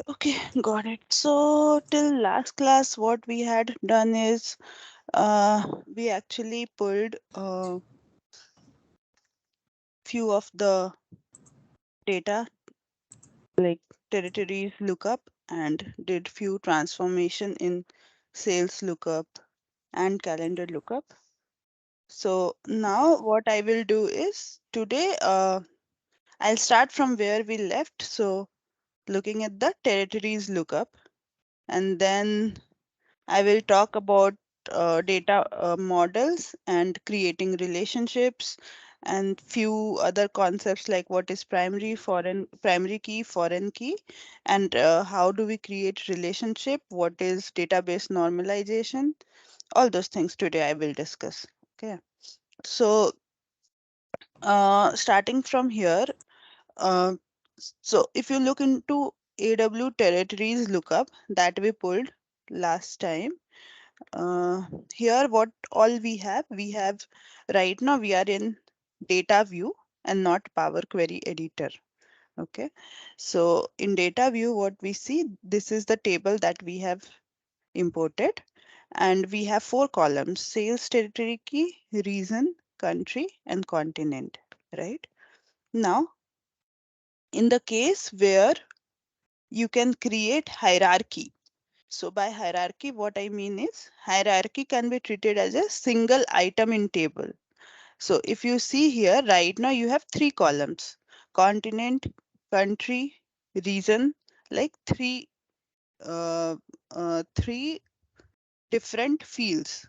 Okay, got it. So till last class, what we had done is we actually pulled a few of the data like territories lookup and did few transformation in sales lookup and calendar lookup. So now what I will do is today I'll start from where we left. So looking at the territories lookup, and then I will talk about data models and creating relationships and few other concepts like what is primary key, foreign key, and how do we create relationship, what is database normalization, all those things today I will discuss. Okay. So starting from here, uh, so if you look into AW territories lookup that we pulled last time, uh, here what all we have right now we are in data view and not Power Query editor. Okay, so in data view what we see, this is the table that we have imported, and we have four columns: sales territory key, region, country, and continent. Right now, in the case where you can create hierarchy. So by hierarchy, what I mean is hierarchy can be treated as a single item in table. So if you see here, right now you have three columns: continent, country, region, like three different fields,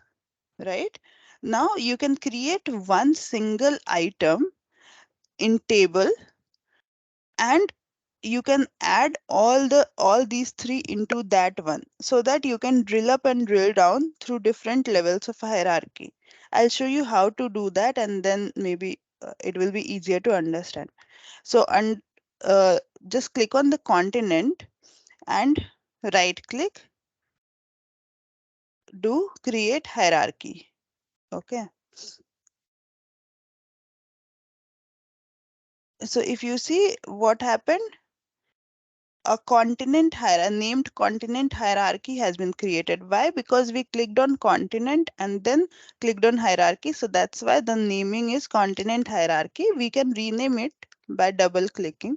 right? Now you can create one single item in table, and you can add all these three into that one, so that you can drill up and drill down through different levels of hierarchy. I'll show you how to do that, and then maybe it will be easier to understand. So and just click on the continent and right click, do create hierarchy. Okay, so if you see what happened, a named continent hierarchy has been created. Why? Because we clicked on continent and then clicked on hierarchy. So that's why the naming is continent hierarchy. We can rename it by double clicking.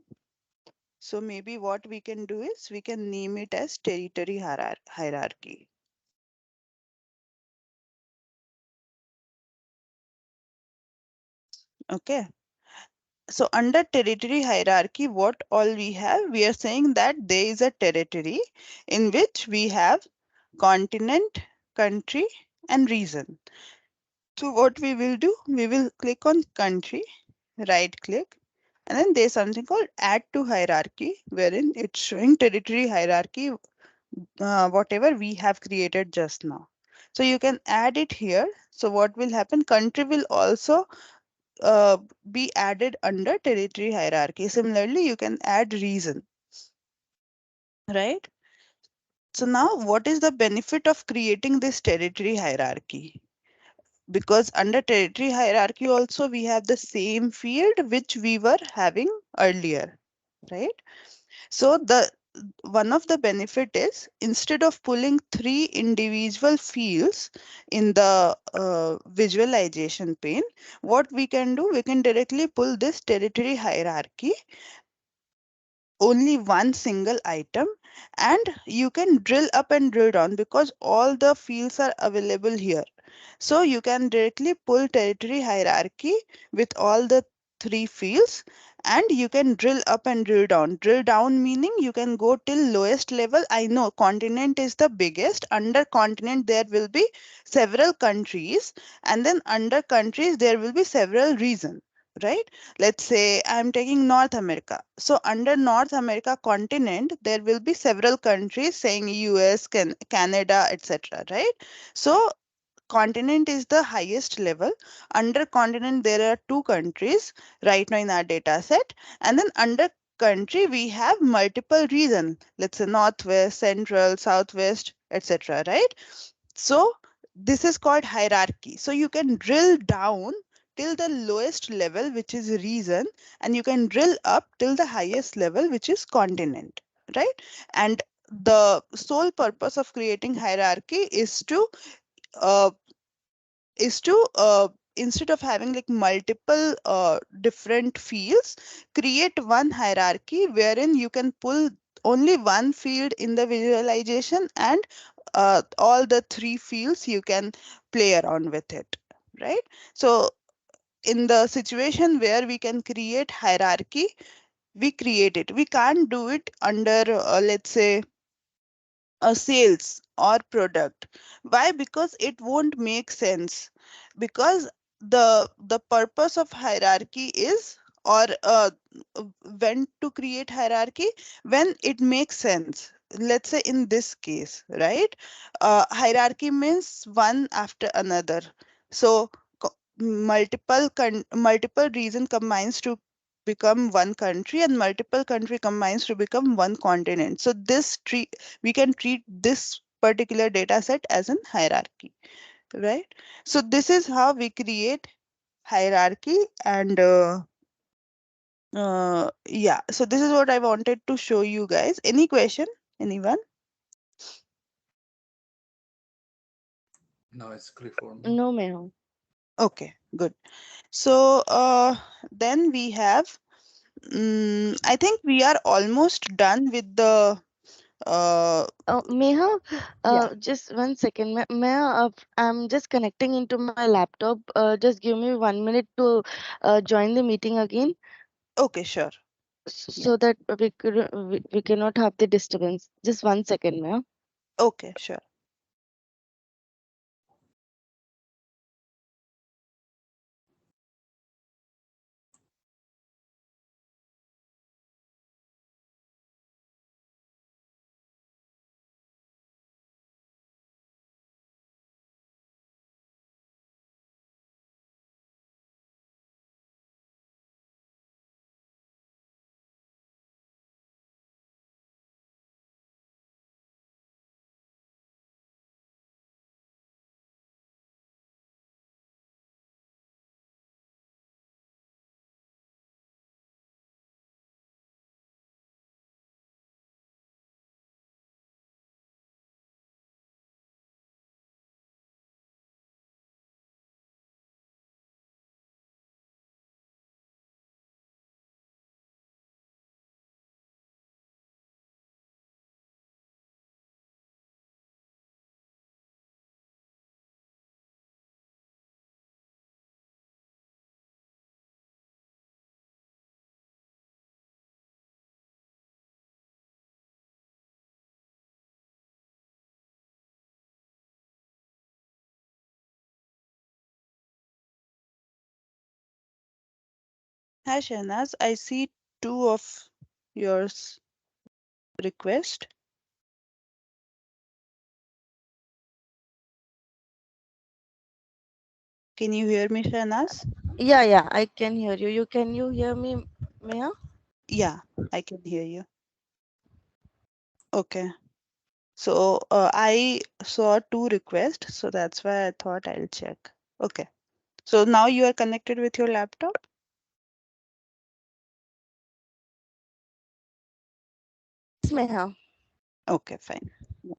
So maybe what we can do is we can name it as territory hierarchy. Okay. So under territory hierarchy, what all we have, we are saying that there is a territory in which we have continent, country, and region. So what we will do, we will click on country, right click, and then there's something called add to hierarchy, wherein it's showing territory hierarchy, whatever we have created just now. So you can add it here. So what will happen? Country will also uh, be added under territory hierarchy. Similarly, you can add region, right? So now what is the benefit of creating this territory hierarchy? Because under territory hierarchy also we have the same field which we were having earlier, right? So the one of the benefit is, instead of pulling three individual fields in the visualization pane, what we can do, we can directly pull this territory hierarchy, only one single item, and you can drill up and drill down because all the fields are available here. So you can directly pull territory hierarchy with all the three fields, and you can drill up and drill down. Drill down meaning you can go till lowest level. I know continent is the biggest. Under continent there will be several countries, and then under countries there will be several regions, right? Let's say I'm taking North America. So under North America continent there will be several countries saying US, Canada, etc., right? So continent is the highest level. Under continent, there are two countries right now in our data set. And then under country, we have multiple regions. Let's say northwest, central, southwest, etc. Right? So this is called hierarchy. So you can drill down till the lowest level, which is region, and you can drill up till the highest level, which is continent. right? And the sole purpose of creating hierarchy uh, is to instead of having like multiple different fields, create one hierarchy wherein you can pull only one field in the visualization, and all the three fields you can play around with it, right? So in the situation where we can create hierarchy, we create it. We can't do it under let's say a sales or product. Why? Because it won't make sense. Because the purpose of hierarchy is, or when to create hierarchy, when it makes sense. Let's say in this case, right? Hierarchy means one after another. So multiple reason combines to become one country, and multiple country combines to become one continent. So this tree, we can treat this particular data set as an hierarchy, right? So this is how we create hierarchy. And yeah, so this is what I wanted to show you guys. Any question, anyone? Now it's clear for me. No, ma'am. Okay, good. So then we have, I think we are almost done with the Meha, yeah. just 1 second. Meha, I'm just connecting into my laptop. Just give me 1 minute to join the meeting again, Okay, sure. Yeah. so that we cannot have the disturbance. Just 1 second, Meha. Okay, sure. Hi, Shahnaz. I see two of yours request. Can you hear me, Shahnaz? Yeah, yeah, I can hear you. Can you hear me, Meha? Yeah, I can hear you. Okay. So I saw two requests, so that's why I thought I'll check. Okay. So now you are connected with your laptop? Yes, Meha. Okay, fine. Yeah.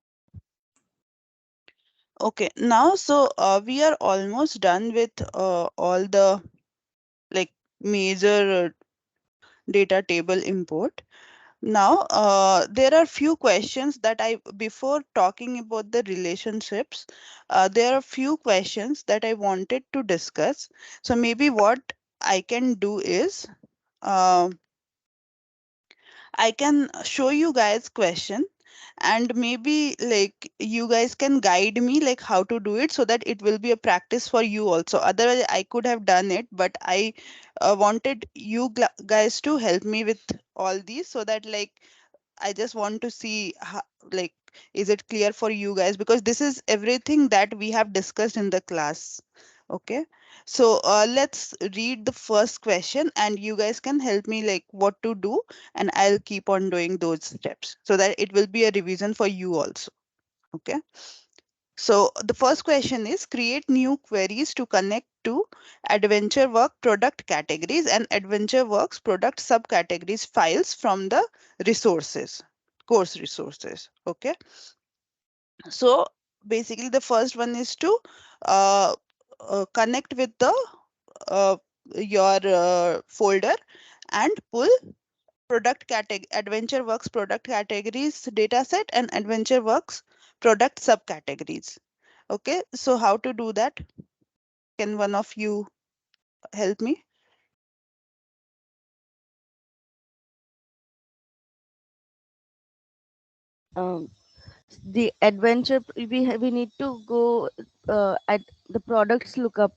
Okay, now so we are almost done with all the like major data table import. Now, there are few questions that before talking about the relationships, there are few questions that I wanted to discuss. So maybe what I can do is, uh, I can show you guys question, and maybe like you guys can guide me like how to do it, so that it will be a practice for you also. Otherwise, I could have done it, but I wanted you guys to help me with all these, so that like I just want to see how, like, is it clear for you guys? Because this is everything that we have discussed in the class. Okay. So let's read the first question, and you guys can help me like what to do, and I'll keep on doing those steps so that it will be a revision for you also. Okay. So the first question is, create new queries to connect to Adventure Work product categories and Adventure Works product subcategories files from the resources. course resources. Okay, so basically the first one is to uh, connect with the uh, your folder and pull product category AdventureWorks product categories dataset and AdventureWorks product subcategories. Okay, so how to do that? Can one of you help me? Um, the adventure we need to go at the products lookup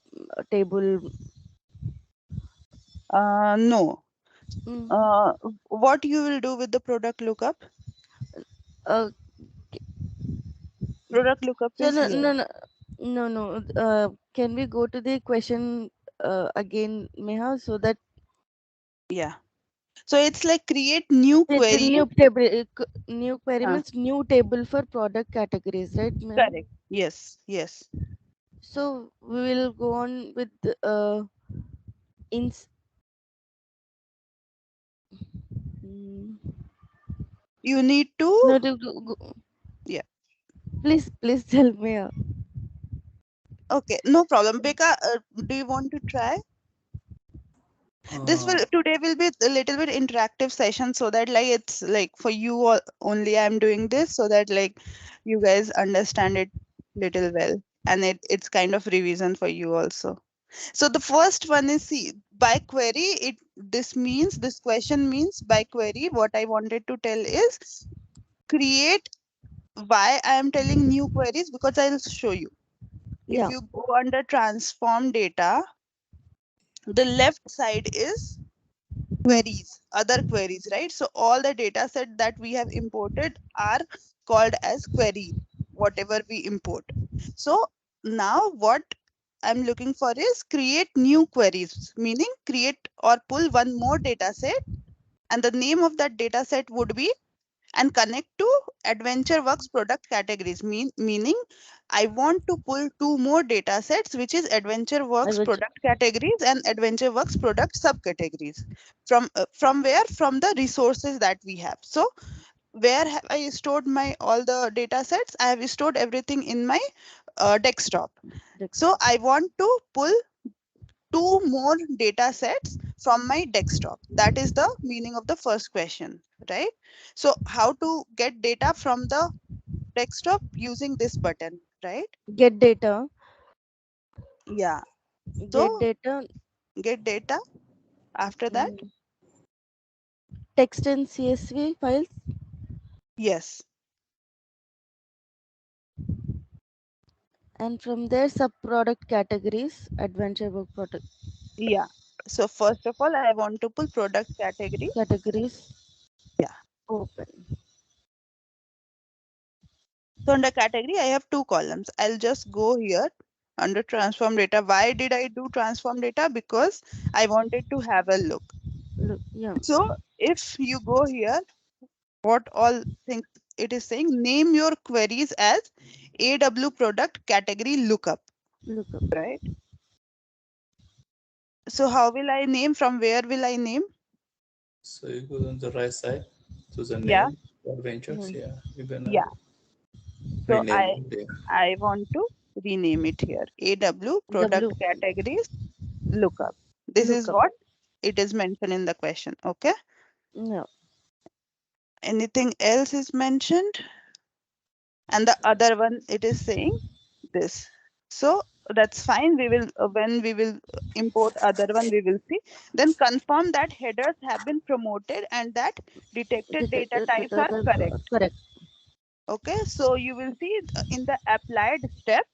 table. No. Mm, Uh, what you will do with the product lookup? uh, Product lookup so is no here. no no no no. Can we go to the question again, Meha, so that Yeah. So it's like create new the query. new table, new query Uh, means new table for product categories, right, Meha? correct. Yes. Yes. So we will go on with ins. Mm, You need to. no, Yeah. please tell me. Okay. No problem. Becca, do you want to try? This will Uh, today will be a little bit interactive session so that like it's like for you only I'm doing this so that like you guys understand it little well and it's kind of revision for you also. So the first one is see by query it this question means by query what I wanted to tell is create why I am telling new queries because I'll show you. If Yeah, you go under transform data, the left side is queries, other queries, right? So all the data set that we have imported are called as queries, whatever we import. So now what I'm looking for is create new queries, meaning create or pull one more data set, and the name of that data set would be and connect to AdventureWorks product categories. Meaning, I want to pull two more data sets, which is I AdventureWorks will. product categories and AdventureWorks product subcategories. From where? From the resources that we have. So where have I stored my all the data sets? I have stored everything in my desktop. So I want to pull two more data sets from my desktop. That is the meaning of the first question, right? So how to get data from the desktop using this button, right? Get data, Yeah. get So data, get data after that. mm, text and CSV files, Yes. and from there sub product categories, adventure work product Yeah. So first of all, I want to pull product category. categories Yeah. open. So under category, I have two columns. I'll just go here under transform data. Why did I do transform data? Because I wanted to have a look. Look, yeah, So if you go here, what all things it is saying, name your queries as AW product category lookup, look up. right? So how will I name? From where will I name? so you go on the right side to the Yeah, name adventures. Mm, Yeah, you're gonna yeah. So rename I it there. I want to rename it here. AW product W categories lookup. This look is up. what it is mentioned in the question. Okay. Yeah, Anything else is mentioned? And the other one it is saying this. So that's fine. We will when we will import other one, we will see. Then confirm that headers have been promoted and that detected data types are correct. correct. Okay, so you will see in the applied step,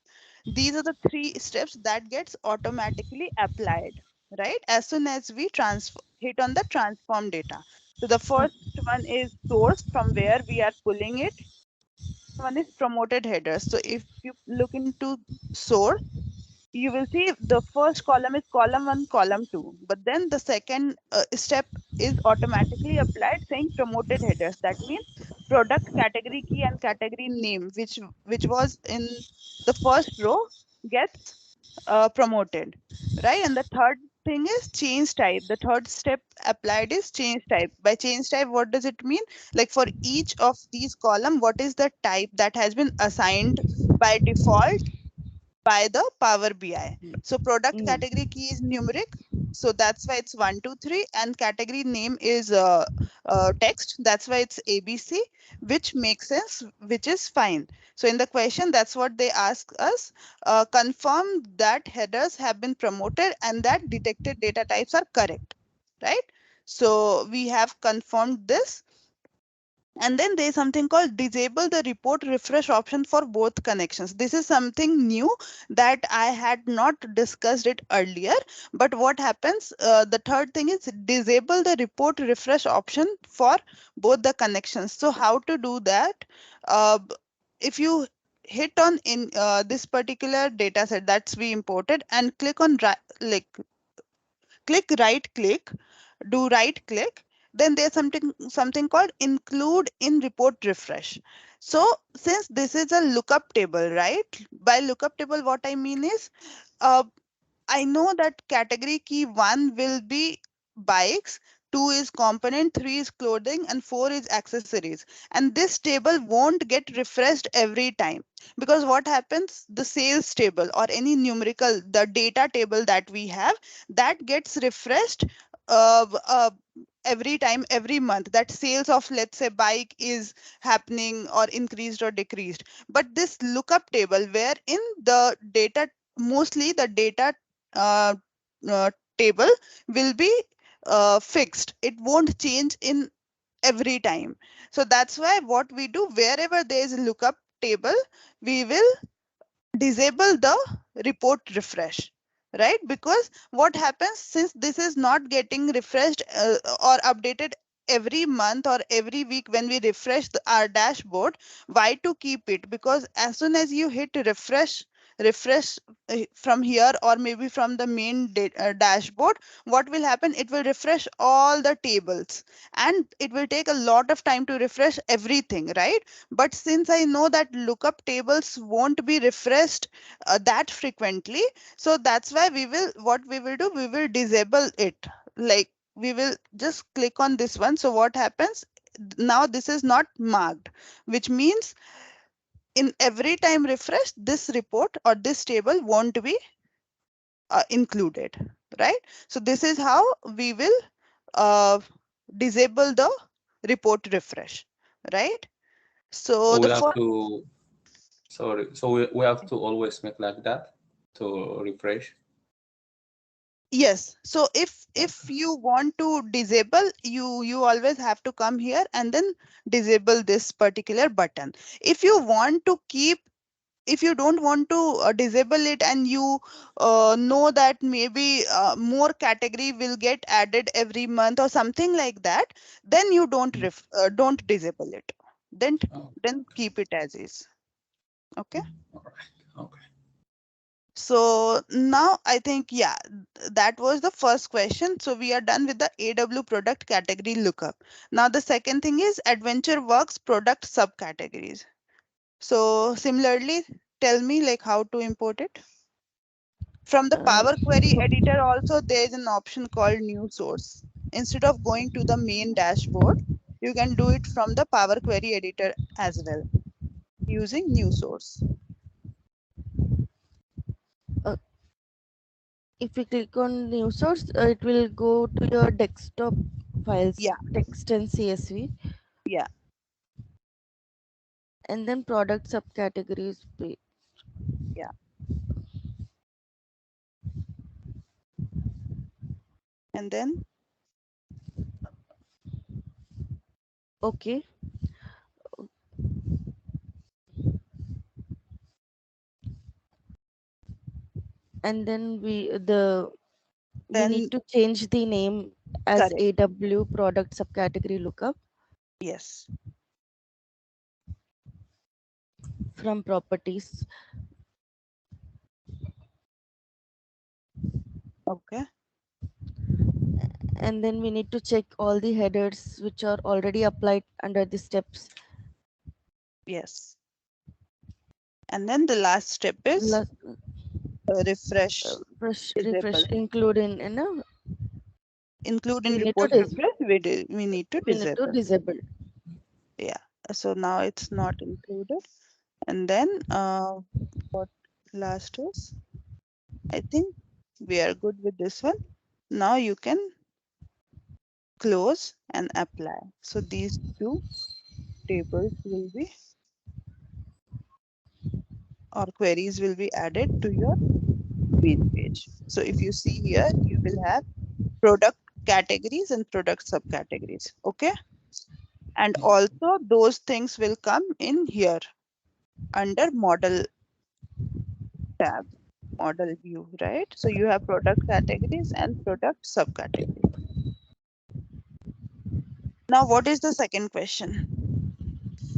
these are the three steps that gets automatically applied, right? As soon as we transfer hit on the transform data. So the first one is source from where we are pulling it. One is promoted headers. So if you look into source, you will see the first column is column one, column two. But then the second step is automatically applied saying promoted headers. That means product category key and category name, which was in the first row gets promoted, right? And the third thing is change type. The third step applied is change type. By change type, what does it mean? Like for each of these column, what is the type that has been assigned by default by the Power BI. So product Mm, category key is numeric. So that's why it's 1, 2, 3, and category name is text. That's why it's ABC, which makes sense, which is fine. So in the question, that's what they ask us. Confirm that headers have been promoted and that detected data types are correct, right? So we have confirmed this. And then there's something called disable the report refresh option for both connections. This is something new that I had not discussed it earlier. But what happens? The third thing is disable the report refresh option for both the connections. So how to do that? If you hit on in this particular data set that's we imported and click on like click right click, do right click, then there's something called include in report refresh. So since this is a lookup table, right? By lookup table, what I mean is uh, I know that category key 1 will be bikes, 2 is component, 3 is clothing, and 4 is accessories. And this table won't get refreshed every time because what happens? The sales table or any numerical, the data table that we have, that gets refreshed every time, every month. That sales of, let's say, bike is happening or increased or decreased. But this lookup table, where in the data, mostly the data uh, table will be fixed. It won't change in every time. So that's why what we do, wherever there is a lookup table, we will disable the report refresh, right? Because what happens, since this is not getting refreshed or updated every month or every week when we refresh our dashboard, why to keep it? Because as soon as you hit refresh from here or maybe from the main dashboard, what will happen? It will refresh all the tables and it will take a lot of time to refresh everything, right? But since I know that lookup tables won't be refreshed that frequently, so that's why what we will do, we will disable it. Like we will just click on this one. So what happens? Now this is not marked, which means in every time refresh, this report or this table won't be included, right? So this is how we will uh, disable the report refresh, right? So So we the have first, to, sorry, so we have to always make like that to refresh. yes. So if Okay. you want to disable, you always have to come here and then disable this particular button. If you want to keep, if you don't want to disable it and you know that maybe more category will get added every month or something like that, then you Mm. don't disable it. Then Oh, then keep it as is. Okay. all right. Okay. So now I think, yeah, that was the first question. So we are done with the AW product category lookup. Now the second thing is Adventure Works product subcategories. So similarly, tell me like how to import it. From the uh, Power Query editor also there is an option called new source. Instead of going to the main dashboard, you can do it from the Power Query editor as well using new source. uh, if you click on new source, it will go to your desktop files, Yeah, text and CSV, yeah. and then product subcategories. Yeah. And then Okay, and then we need then to change the name as correct. AW product subcategory lookup Yes. from properties, Okay. and then we need to check all the headers which are already applied under the steps. Yes. And then the last step is La- refresh refresh disable. include in a Include in we need to report refresh, we need to we need to disable. disable. Yeah. So now it's not included. And then what last is, I think we are good with this one. Now you can close and apply. So these two tables will be, or queries will be added to your main page. So if you see here, you will have product categories and product subcategories. Okay. And also those things will come in here under model tab, model view, right? So you have product categories and product subcategories. Now, what is the second question?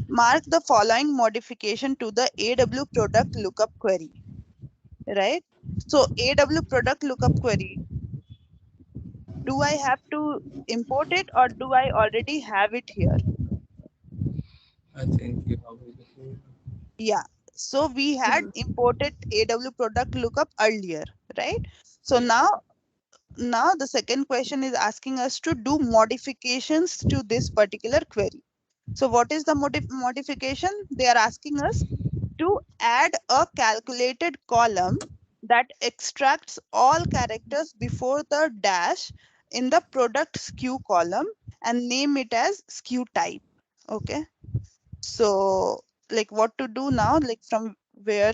Mark the following modification to the AW product lookup query, right? So AW product lookup query, do I have to import it or do I already have it here? I think you have it here. Yeah. So we had imported AW product lookup earlier, right? So Yeah. now the second question is asking us to do modifications to this particular query. So what is the modification? They are asking us to add a calculated column that extracts all characters before the dash in the product SKU column and name it as SKU type. Okay. So like what to do now, like from where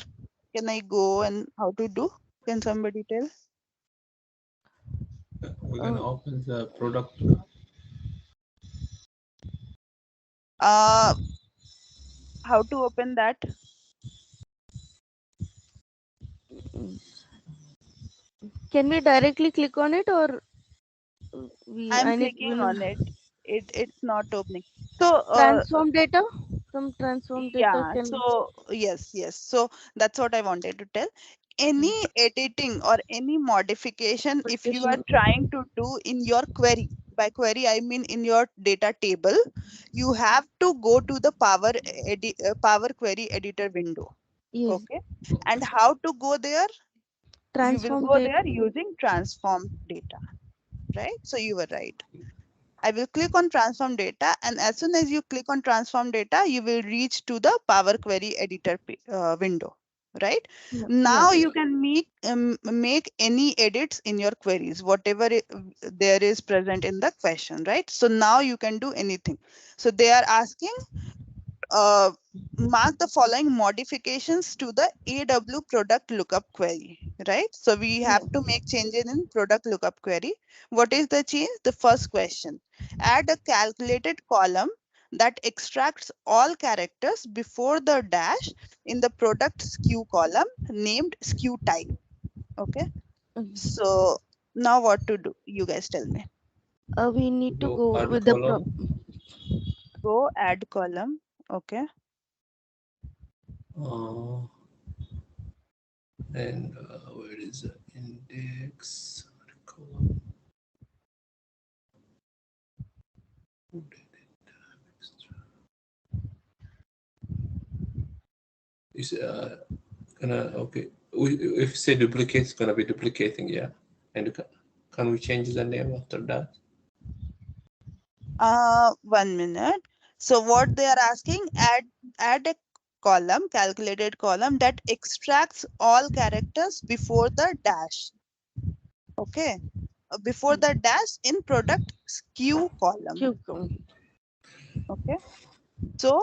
can I go and how to do? Can somebody tell? We're Uh, gonna open the product. Uh, how to open that? can we directly click on it or we I'm I need clicking we need on it. It's not opening. So transform data from transform data yeah, can so yes. So that's what I wanted to tell. Any editing or any modification, if you are application. trying to do in your query, by query I mean in your data table, you have to go to the Power Query Editor window. Yes, Okay. And how to go there? You will transform go data. there using transform data, right? So you were right. I will click on transform data, and as soon as you click on transform data, you will reach to the Power Query Editor window, right? Yeah, yeah. Now you can make any edits in your queries, whatever there is present in the question, right? So now you can do anything. So they are asking, uh, mark the following modifications to the AW product lookup query, right? So we Yeah. have to make changes in product lookup query. What is the change? The first question, add a calculated column that extracts all characters before the dash in the product SKU column named SKU type. Okay. Mm. So now what to do? You guys tell me. We need to Do go add with the column. Go add column. Okay. Uh, and where is the index? Add column. Who did it? Extra. Is gonna okay? If say duplicate, it's gonna be duplicating, yeah. And can we change the name after that? 1 minute. So what they are asking, add a column, calculated column that extracts all characters before the dash. Okay. Before the dash in product SKU column. Q. Okay. So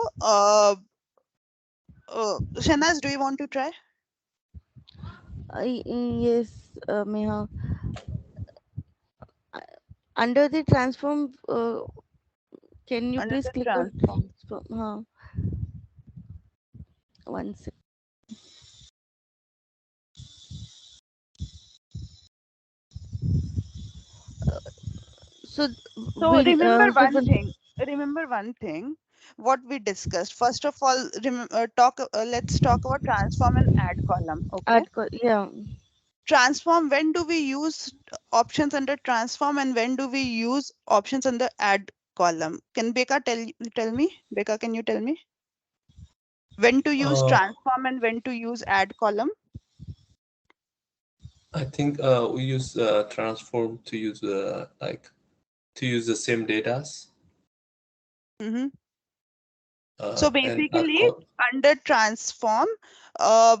Shanaz, do you want to try Yes, Meha. Uh, Under the transform, can you under please the click on transform? one sec. So So we given remember one thing, what we discussed. First of all, let's talk about transform and add column. Okay. yeah. Transform, when do we use options under transform and when do we use options under add column? Can Becca tell me? Becca, can you tell me when to use Uh, transform and when to use add column? I think we use transform to use the same data. Mhm. So And basically, under transform, uh,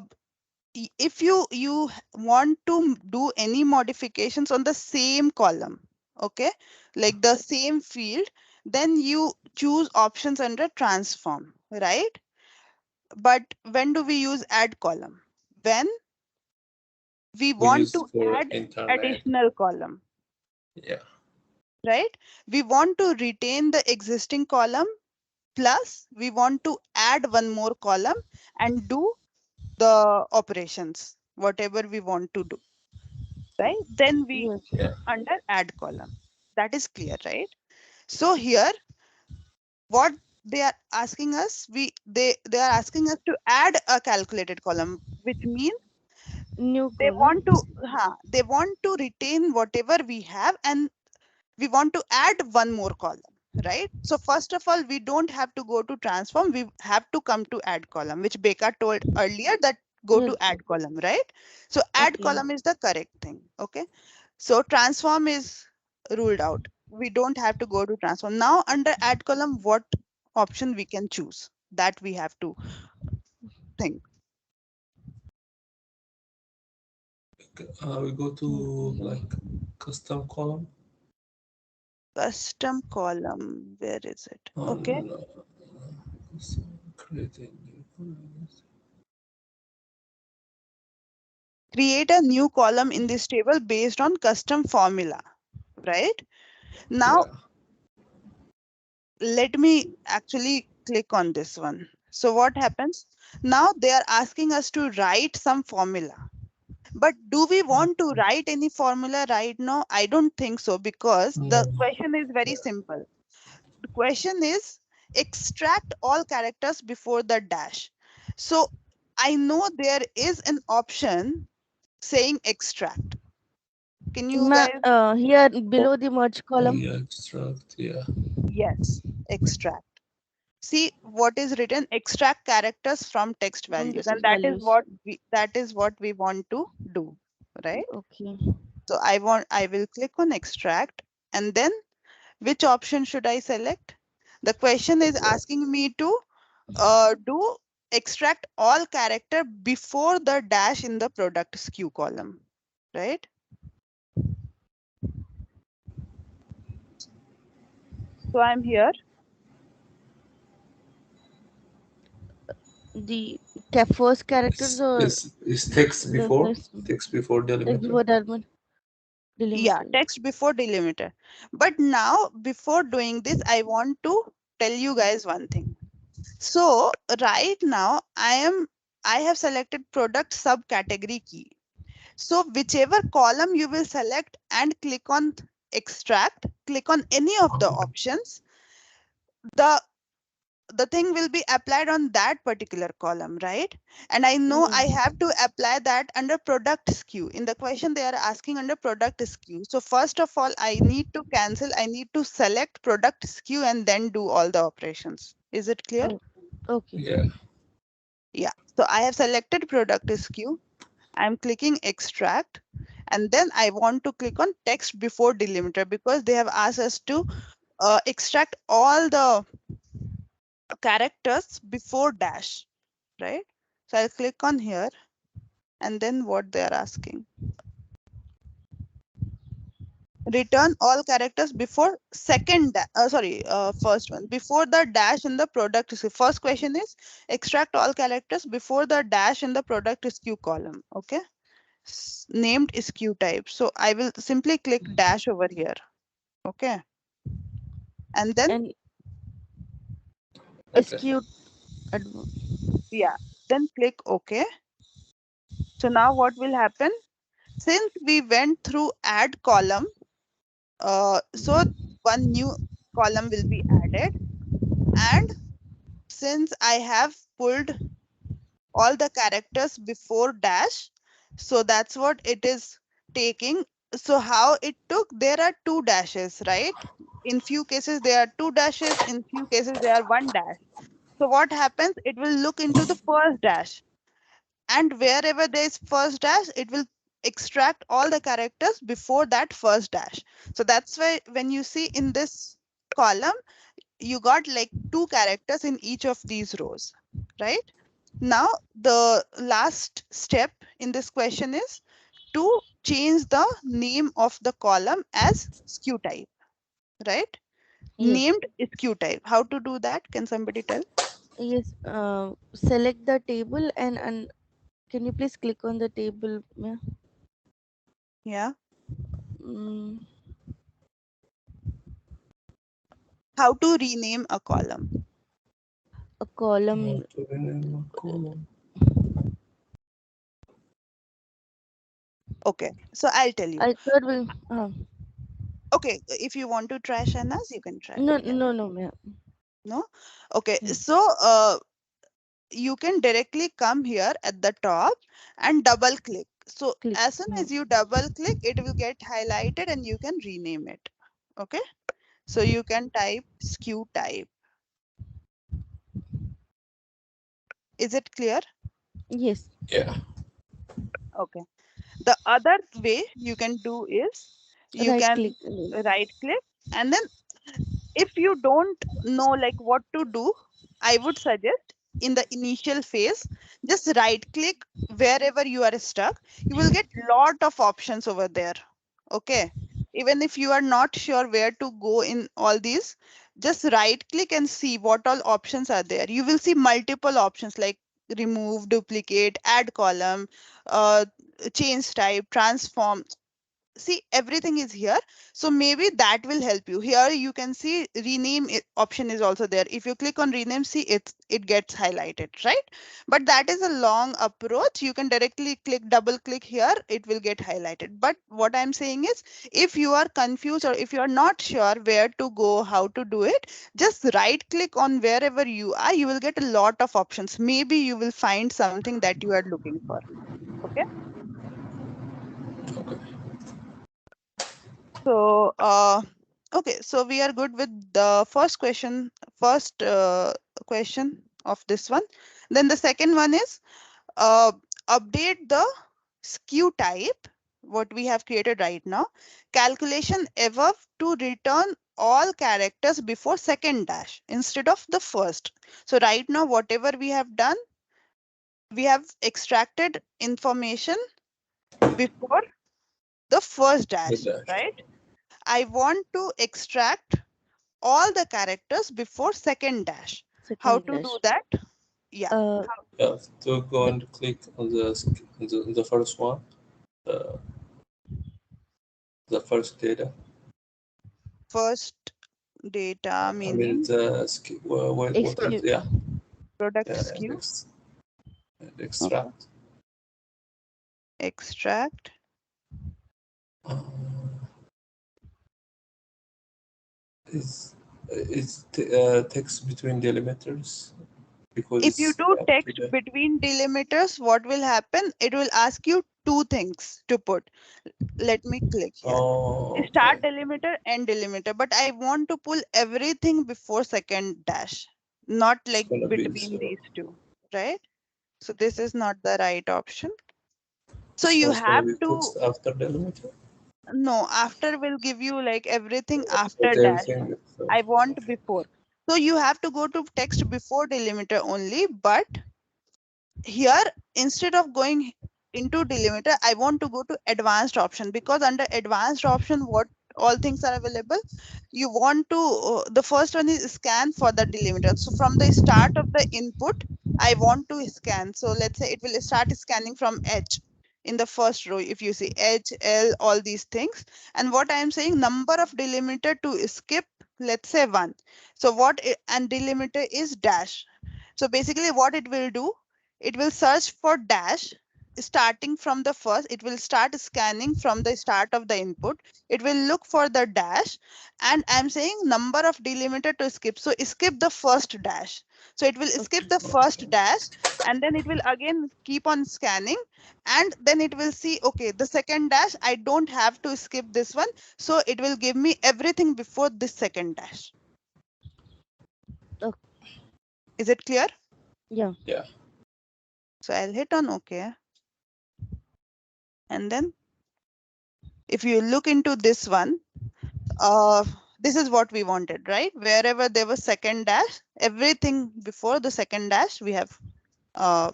if you want to do any modifications on the same column, okay, like the same field, then you choose options under transform, right? But when do we use add column? When we we want use to for add internet. additional column, Yeah. right? We want to retain the existing column, plus we want to add one more column and do the operations, whatever we want to do, right? Then we Yes. Yeah. under add column. That is clear, right? So here, what they are asking us, they are asking us to add a calculated column, which means New they column. want to, they want to retain whatever we have, and we want to add one more column, right? So first of all, we don't have to go to transform, we have to come to add column, which Becca told earlier, that go to Yes. add column, right? So add Okay. column is the correct thing, okay? So transform is ruled out, we don't have to go to transform. Now under add column, what option we can choose, that we have to think. We go to Mm, like custom column Custom column, where is it? Okay, on creating new columns. create a new column in this table based on custom formula, right? Now Yeah. let me actually click on this one. So what happens? Now they are asking us to write some formula. But do we want to write any formula right now? I don't think so, because the No. question is very simple. The question is extract all characters before the dash. So I know there is an option saying extract. Can you guys? Here below the merge column. Yeah, extract. Yeah. Yes, extract. See what is written, extract characters from text From values, this and is values. that is what we want to do, right? Okay. So I will click on extract, and then which option should I select? The question is asking me to do extract all character before the dash in the product SKU column, right? So I'm here. The first characters or Is text the before first text delimiter. before that Yeah, delimiter. text before delimiter. But now before doing this, I want to tell you guys one thing. So right now I have selected product subcategory key. So whichever column you will select and click on extract, click on any of the options, the the thing will be applied on that particular column, right? And I know I Yes. have to apply that under product SKU. In the question they are asking under product SKU. So first of all, I need to select product SKU and then do all the operations. Is it clear? Oh, okay. Yeah. Yeah. So I have selected product SKU. I'm clicking extract, and then I want to click on text before delimiter, because they have asked us to extract all the characters before dash, right? So I'll click on here, and then what they are asking. Return all characters before first one, before the dash in the product SKU. First question is extract all characters before the dash in the product SKU column. Okay. Named SKU type. So I will simply click dash over here. Okay. And then, And Okay. SQ adv- yeah, then click OK. So now what will happen? Since we went through add column, so one new column will be added. And since I have pulled all the characters before dash, so that's what it is taking. So how it took, there are two dashes, right? In few cases there are two dashes, in few cases there are one dash. So what happens, it will look into the first dash, and wherever there is first dash, it will extract all the characters before that first dash. So that's why when you see in this column, you got like 2 characters in each of these rows, right? Now, the last step in this question is to change the name of the column as skew type, right? Yes. Named skew type. How to do that? Can somebody tell? Yes. Select the table and can you please click on the table? Yeah. Yeah. Mm, How to rename a column? a column. To rename a column. Okay, so I'll tell you. I thought we. Okay, if you want to try Shahnaz, you can try. No, Yeah. no, no, ma'am. No? Okay, Hmm. so you can directly come here at the top and double click. So Click. as soon Yeah. as you double click, it will get highlighted and you can rename it. Okay, so you can type skew type. Is it clear? Yes. Yeah. Okay. The other way you can do is you Right can click. right click, and then if you don't know like what to do, I would suggest in the initial phase, just right click wherever you are stuck. You will get lot of options over there. Okay. Even if you are not sure where to go in all these, just right click and see what all options are there. You will see multiple options like remove, duplicate, add column, uh, change type, transform. See, everything is here, so maybe that will help you. Here you can see rename option is also there. If you click on rename, see it gets highlighted, right? But that is a long approach. You can directly click, double click here, it will get highlighted. But what I'm saying is, if you are confused or if you are not sure where to go, how to do it, just right click on wherever you are. You will get a lot of options. Maybe you will find something that you are looking for. Okay. Okay. So, okay, so we are good with the first question of this one. Then the second one is uh, update the skew type, what we have created right now, calculation above to return all characters before second dash instead of the first. So right now, whatever we have done, we have extracted information before the first With dash, that. right? I want to extract all the characters before second dash. How Second to do dash. that? Yeah. Uh, You have to go and click on the first one, uh, the first data. First data I mean meaning what is, execute. yeah, product yeah, and, SKU. and Okay. extract. Extract. Uh, is text between delimiters because If you it's do up to text the. between delimiters, what will happen? It will ask you 2 things to put. Let me click here. Oh, Start okay. delimiter, end delimiter, but I want to pull everything before second dash, not It's like gonna be between so. these two, right? So this is not the right option. So So you it's gonna have be to, text after delimiter. no, after will give you like everything after But dash. everything is, I want before. So you have to go to text before delimiter only, but here instead of going into delimiter, I want to go to advanced option, because under advanced option, what all things are available? You want to, the first one is scan for the delimiter. So from the start of the input, I want to scan. So let's say it will start scanning from H in the first row. If you see H, L, all these things. And what I am saying, number of delimiter to skip, let's say 1. So and delimiter is dash. So basically what it will do, it will search for dash starting from the first. It will start scanning from the start of the input. It will look for the dash, and I'm saying number of delimiter to skip. So skip the first dash. So it will skip Okay. the first dash, and then it will again keep on scanning, and then it will see, okay, the second dash, I don't have to skip this one. So it will give me everything before this second dash. Okay. Is it clear? Yeah. yeah. So I'll hit on OK. And then if you look into this one, this is what we wanted, right? Wherever there was second dash, everything before the second dash we have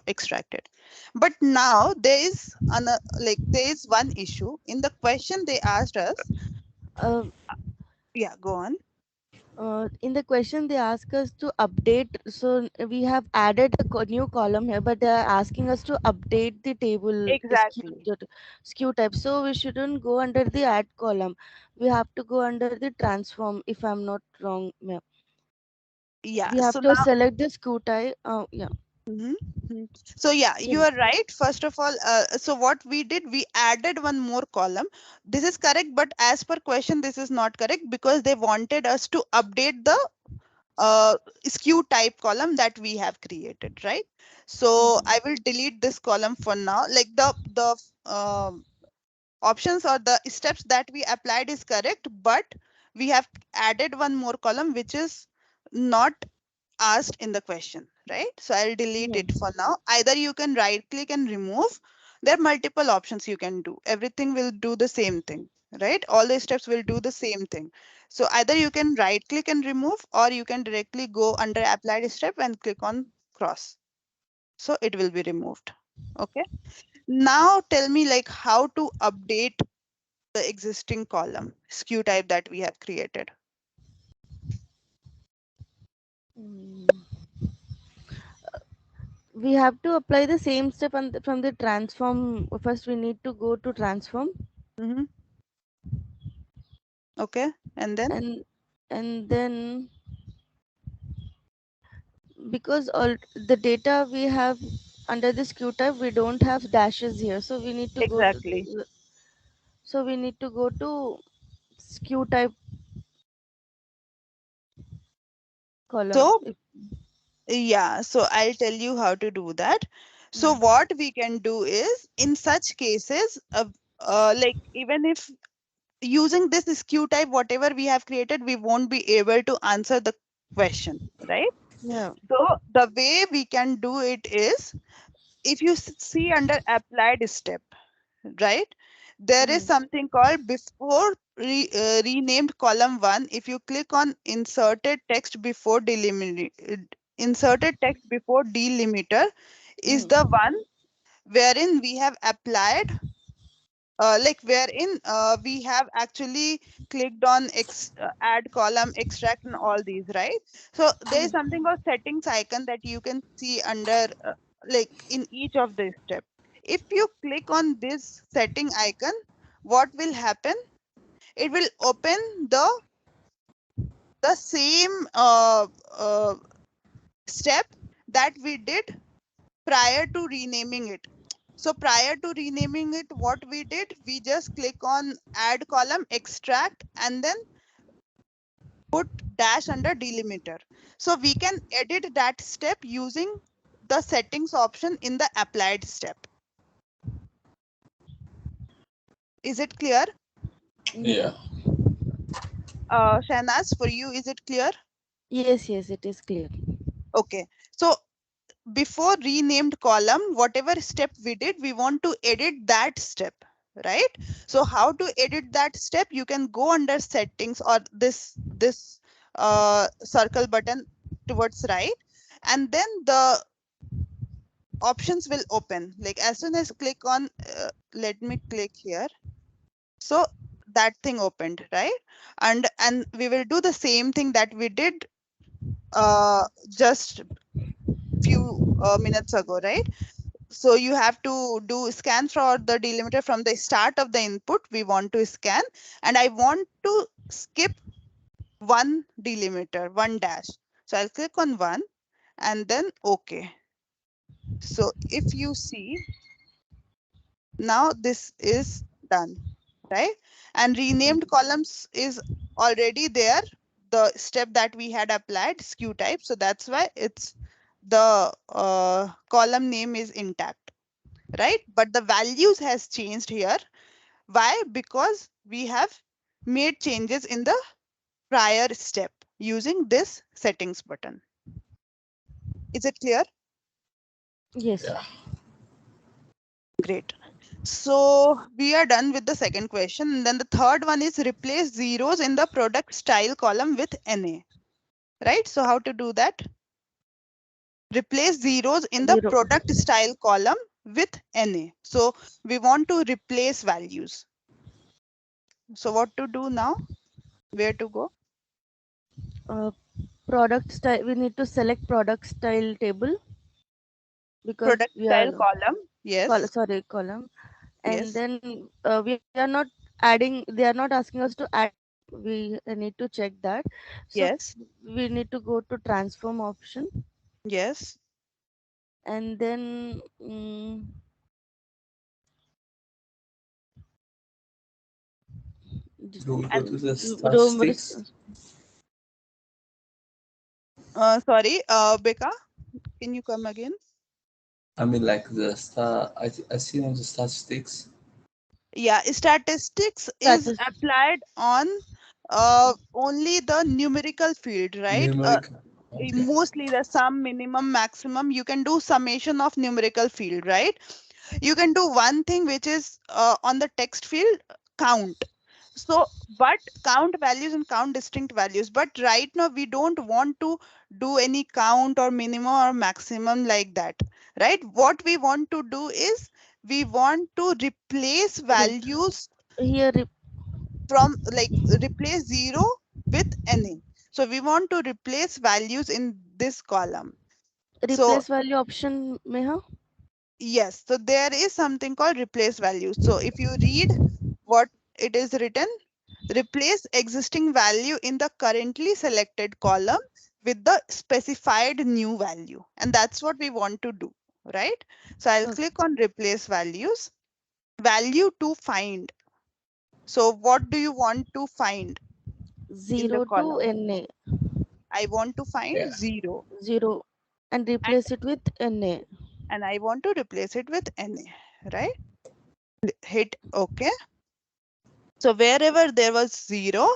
extracted. But now there is there is one issue in the question they asked us. Uh, Yeah, go on. in the question they ask us to update, so we have added a new column here, but they are asking us to update the table Exactly. skew type. So we shouldn't go under the add column. We have to go under the transform, if I'm not wrong, ma'am. Yeah. We have So to now. select the skew type. Yeah. Mhm, mhm. So yeah, you Can are right. First of all, so what we did, we added one more column. This is correct, but as per question, this is not correct because they wanted us to update the uh, skew type column that we have created, right? So Mhm. I will delete this column for now. Like the options or the steps that we applied is correct, but we have added one more column which is not asked in the question, right? So I'll delete Yeah. it for now. Either you can right click and remove. There are multiple options you can do. Everything will do the same thing, right? All the steps will do the same thing. So either you can right click and remove, or you can directly go under applied step and click on cross. So it will be removed. Okay. Now tell me like how to update the existing column skew type that we have created. Mm. We have to apply the same step on from the transform. First we need to go to transform, Hmm. Okay. And then and then because all the data we have under this q type, we don't have dashes here, so we need to go to exactly. skew type column. So yeah, so I'll tell you how to do that. So Mm, what we can do is in such cases, like even if using this skew type, whatever we have created, we won't be able to answer the question, right? yeah. So the way we can do it is if you see under applied step, right? There is Mm, something called before renamed column one. If you click on inserted text before delimiter is the mm, one wherein we have applied wherein we have actually clicked on add column, extract, and all these, right? So there is mm. something called settings icon that you can see under like in each of these steps. If you click on this setting icon, what will happen? It will open the same step that we did prior to renaming it. So prior to renaming it, what we did, we just click on add column, extract, and then put dash under delimiter. So we can edit that step using the settings option in the applied step. Is it clear? Yeah. Yeah. Shahnaz, for you, is it clear? Yes, yes, it is clear. Okay. So before renamed column, whatever step we did, we want to edit that step, right? So how to edit that step? You can go under settings or this circle button towards right, and then the options will open. Like as soon as click on, let me click here. So that thing opened, right? And we will do the same thing that we did just few minutes ago, right? So you have to do scan for the delimiter from the start of the input we want to scan, and I want to skip one delimiter, one dash. So I'll click on one and then OK. So if you see, now this is done, right? And renamed columns is already there, the step that we had applied, skew type. So that's why it's the column name is intact, right? But the values has changed here. Why? Because we have made changes in the prior step using this settings button. Is it clear? Yes. Yeah. Great. So we are done with the second question. And then the third one is replace zeros in the product style column with NA. Right? So how to do that? Replace zeros in the Zero. product style column with NA. So we want to replace values. So what to do now? Where to go? Uh, Product style. We need to select product style table because Product we style are column. Yes. sorry, column. And Yes. then we are not adding. They are not asking us to add. We need to check that. So Yes. we need to go to transform option, Yes. and then just Do we go And to the room statistics? sorry, Becca, can you come again? I mean, like the star. I see on the statistics. Yeah, statistics is status. applied on only the numerical field, right? Numerical. Okay. Mostly the sum, minimum, maximum. You can do summation of numerical field, right? You can do one thing which is on the text field, count. So, but count values and count distinct values. But right now we don't want to do any count or minimum or maximum like that, right? What we want to do is we want to replace Wait, values here from like replace zero with NA. So we want to replace values in this column. So replace value option Meha. yes, so there is something called replace values. So if you read what it is written, replace existing value in the currently selected column with the specified new value. And that's what we want to do, right? So I'll Okay. click on replace values, value to find. So what do you want to find in the 0 to column? NA. I want to find Yeah. 0 0 and and, replace it with NA. and I want to replace it with NA, right? Hit OK. So wherever there was 0,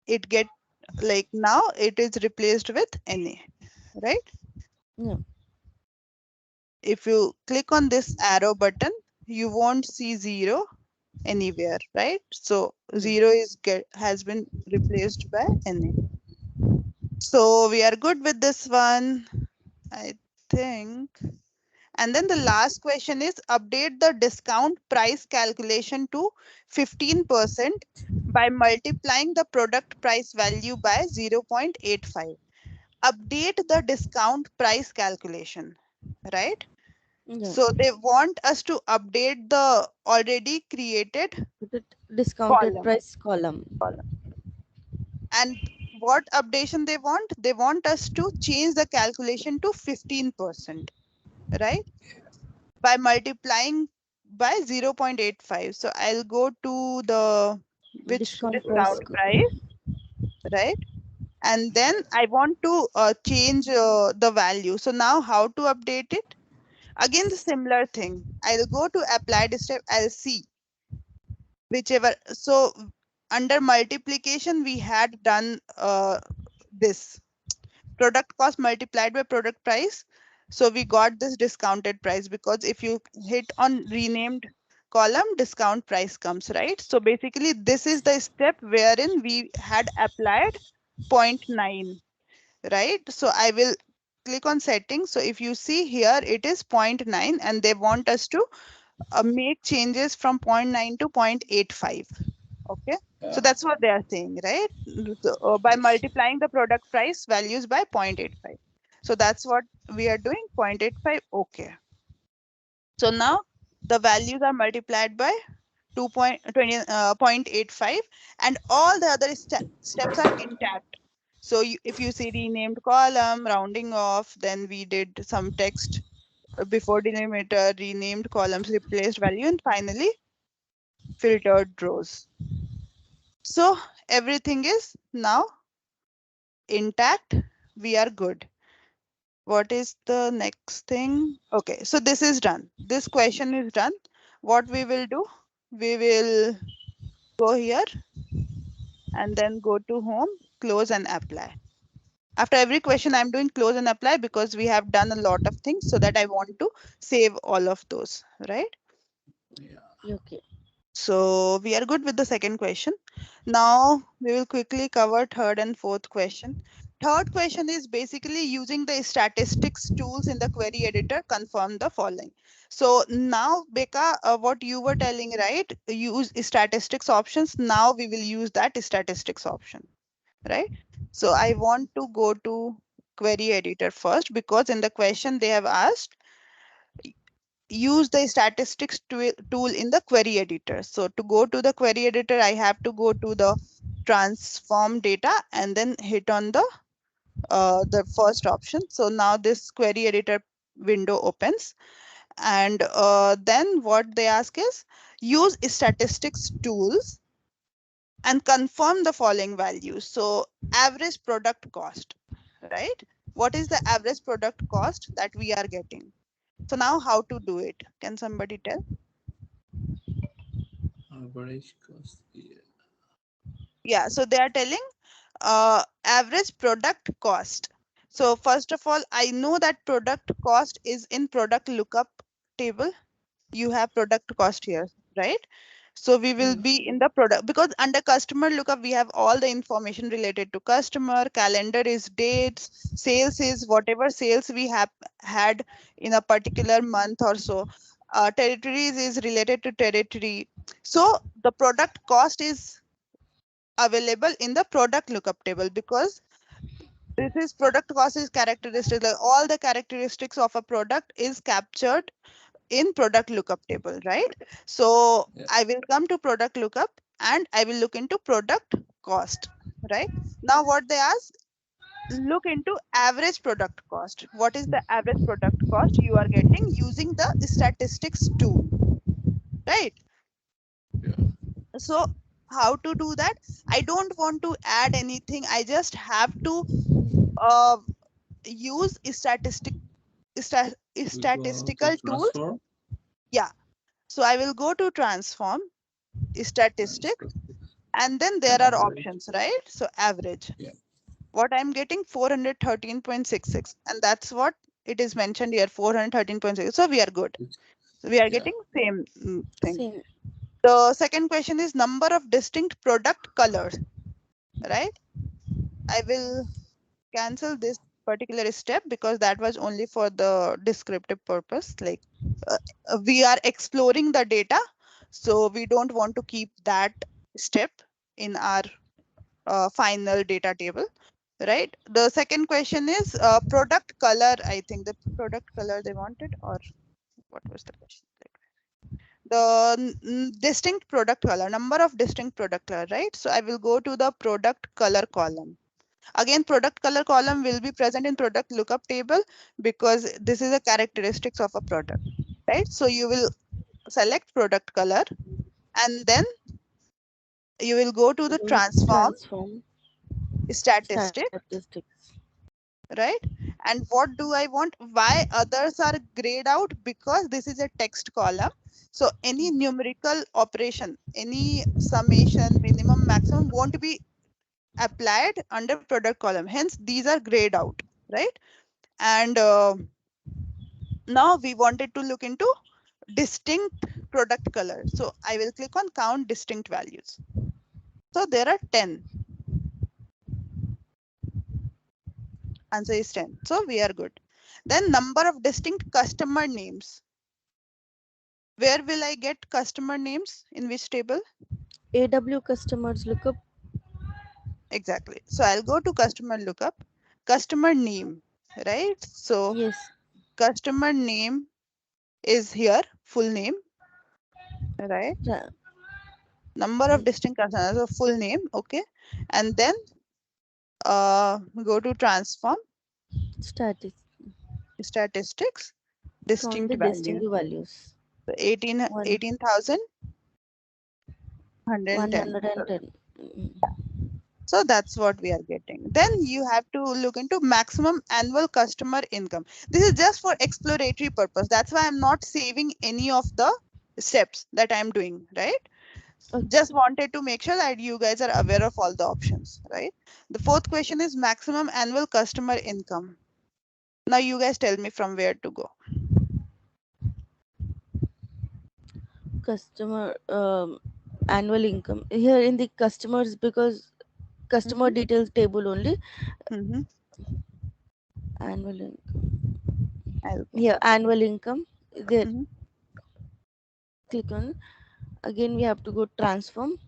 it get like now it is replaced with NA, right? Yeah. If you click on this arrow button, you won't see 0 anywhere, right? So Yeah. 0 is has been replaced by NA. So we are good with this one, I think. And then the last question is update the discount price calculation to 15% by multiplying the product price value by 0.85. Update the discount price calculation, right? Yeah. So they want us to update the already created The discounted column. price column. And what updation they want? They want us to change the calculation to 15%, right? By multiplying by 0.85. So I'll go to the which Discount price. discount price, right? And then I want to change the value. So now how to update it? Again, the similar thing. I'll go to applied step. I'll see whichever. So under multiplication, we had done this product cost multiplied by product price. So we got this discounted price because if you hit on renamed column, discount price comes, right? So basically this is the step wherein we had applied 0.9, right? So I will click on settings. So if you see here, it is 0.9 and they want us to make changes from 0.9 to 0.85. Okay. So Yeah. that's what they are saying, right? So, by Yes. multiplying the product price values by 0.85. So that's what we are doing, 0.85. Okay. So now the values are multiplied by 0.85 and all the other steps are intact. So if you see renamed column, rounding off, then we did some text before delimiter, renamed columns, replaced value, and finally filtered rows. So everything is now intact. We are good. What is the next thing? Okay, so this is done. This question is done. What we will do? We will go here and then go to home, close and apply. After every question, I'm doing close and apply because we have done a lot of things, so that I want to save all of those, right? Yeah. Okay. So we are good with the second question. Now we will quickly cover third and fourth question. Third question is basically using the statistics tools in the query editor, confirm the following. So now, Becca, what you were telling, right? Use statistics options. Now we will use that statistics option, right? So I want to go to query editor first because in the question they have asked use the statistics tool in the query editor. So to go to the query editor, I have to go to the transform data and then hit on the first option. So now this query editor window opens, and then what they ask is use statistics tools and confirm the following values. So average product cost, right? What is the average product cost that we are getting? So now how to do it? Can somebody tell? Average cost. Yeah. Yeah, so they are telling average product cost. So first of all, I know that product cost is in product lookup table. You have product cost here, right? So we will Yes. be in the product because under customer lookup, we have all the information related to customer, calendar is dates, sales is whatever sales we have had in a particular month or so. Territories is related to territory. So the product cost is available in the product lookup table because this is product cost is characteristic, like all the characteristics of a product is captured in product lookup table, right? So Yeah. I will come to product lookup and I will look into product cost, right? Now what they ask, look into average product cost. What is the average product cost you are getting using the statistics tool, right? Yeah. So how to do that? I don't want to add anything. I just have to uh, use We go to statistical tools. transform. Yeah. So I will go to transform And statistics statistics and then and there are average. options, right? So average. Yeah. What I'm getting 413.66 and that's what it is mentioned here 413.6. So we are good. It's, We are yeah. getting same thing. Same. The second question is number of distinct product colors, right? I will cancel this particular step because that was only for the descriptive purpose. Like uh, we are exploring the data, so we don't want to keep that step in our final data table, right? The second question is product color. I think the product color they wanted, or what was the question? The distinct product color, number of distinct product color, right? So I will go to the product color column. Again, product color column will be present in product lookup table because this is a characteristics of a product, right? So you will select product color and then you will go to the transform Transform statistic, statistics. right? And what do I want? Why others are grayed out? Because this is a text column. So any numerical operation, any summation, minimum, maximum won't be applied under product column. Hence, these are grayed out, right? And now we wanted to look into distinct product color. So I will click on count distinct values. So there are 10. Answer is 10. So we are good. Then number of distinct customer names. Where will I get customer names? In which table? AW customers lookup. Exactly. So I'll go to customer lookup, customer name, right? So Yes. customer name is here, full name, right? Tra- Number of distinct customers, so full name, okay. And then go to transform Static. statistics, Count distinct the value. distinct values. So One. 18,110. 110. So that's what we are getting. Then you have to look into maximum annual customer income. This is just for exploratory purpose. That's why I'm not saving any of the steps that I'm doing, right? Okay. Just wanted to make sure that you guys are aware of all the options, right? The fourth question is maximum annual customer income. Now you guys tell me from where to go. Customer annual income here in the customers, because customer Mm-hmm. details table only. Mm-hmm. Annual income. I'll go. Here annual income. There, Mm-hmm. click on. Again we have to go transform,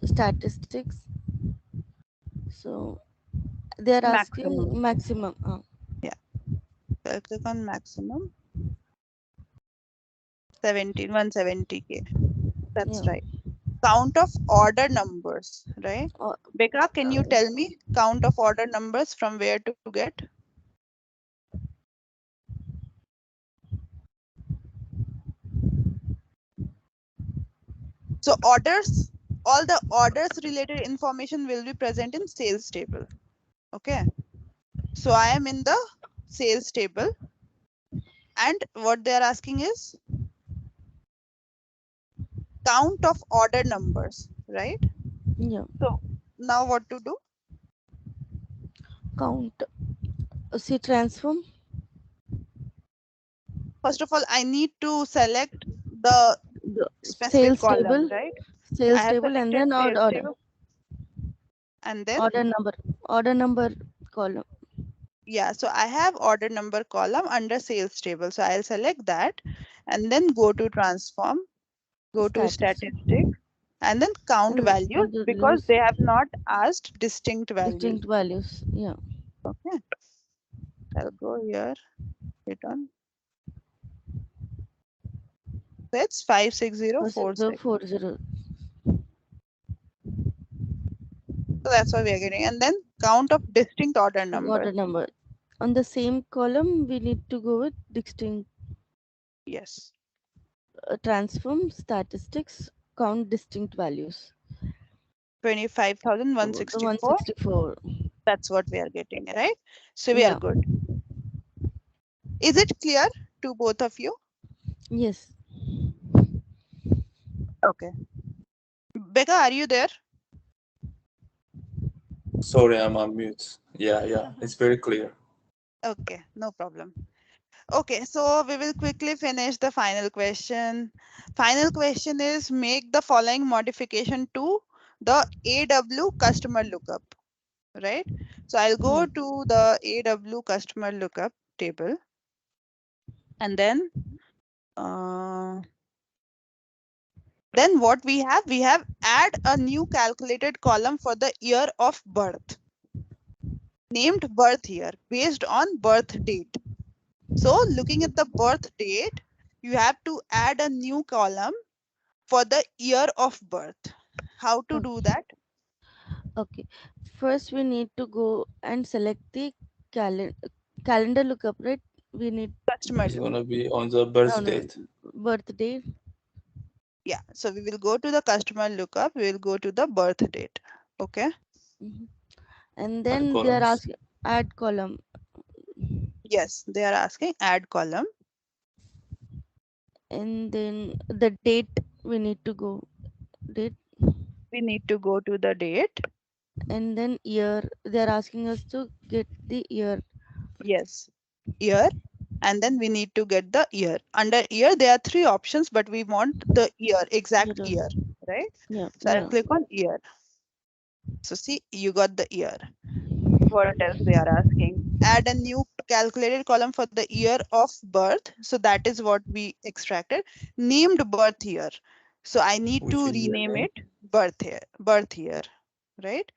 statistics. So they are Maximum. asking maximum. Yeah. So I'll click on maximum. 170K. That's Yeah. right. Count of order numbers, right? Uh, Becca, can you tell me count of order numbers from where to get? So orders, all the orders related information will be present in sales table. Okay. So I am in the sales table, and what they are asking is count of order numbers, right? yeah. So now what to do? Count. See transform. First of all, I need to select the The specific sales column, table. right? I Sales have table and selected then sales order. table, and then Order number. Order number column. yeah, so I have order number column under sales table. So I'll select that and then go to transform, go to Statistics. statistics, and then count values And the because use they have not asked distinct values. distinct values. Yeah. Okay, I'll go here, hit on. So it's 56046. 6040. So that's what we are getting. And then count of distinct order numbers. Order number. On the same column, we need to go with distinct Yes, transform statistics, count distinct values. The 25,164. 164. That's what we are getting, right? So we are Yeah. good. Is it clear to both of you? Yes. Okay. Becca, are you there? Sorry, I'm on mute. Yeah, it's very clear. Okay, no problem. Okay, so we will quickly finish the final question. Final question is make the following modification to the AW customer lookup, right? So I'll go to the AW customer lookup table, and uh, then what we have add a new calculated column for the year of birth, named birth year based on birth date. So looking at the birth date, you have to add a new column for the year of birth. How to do that? Okay. First, we need to go and select the calendar lookup, right? We need Customer It's lookup. gonna be on the birth no, date. birthday, Yeah, so we will go to the customer lookup. We will go to the birth date. Okay. mhm. And Add then they are columns. asking add column, Yes, they are asking add column. and then the date we need to go date, We need to go to the date. and then year. They are asking us to get the year. Yes, year. And then we need to get the year. Under year, there are three options, but we want the year, exact Year. year, right? Yeah, So I'll yeah. click on year. So see, you got the year. What else they are asking? Add a new calculated column for the year of birth. So that is what we extracted. Named birth year. So I need Which to is the rename name it birth year, right?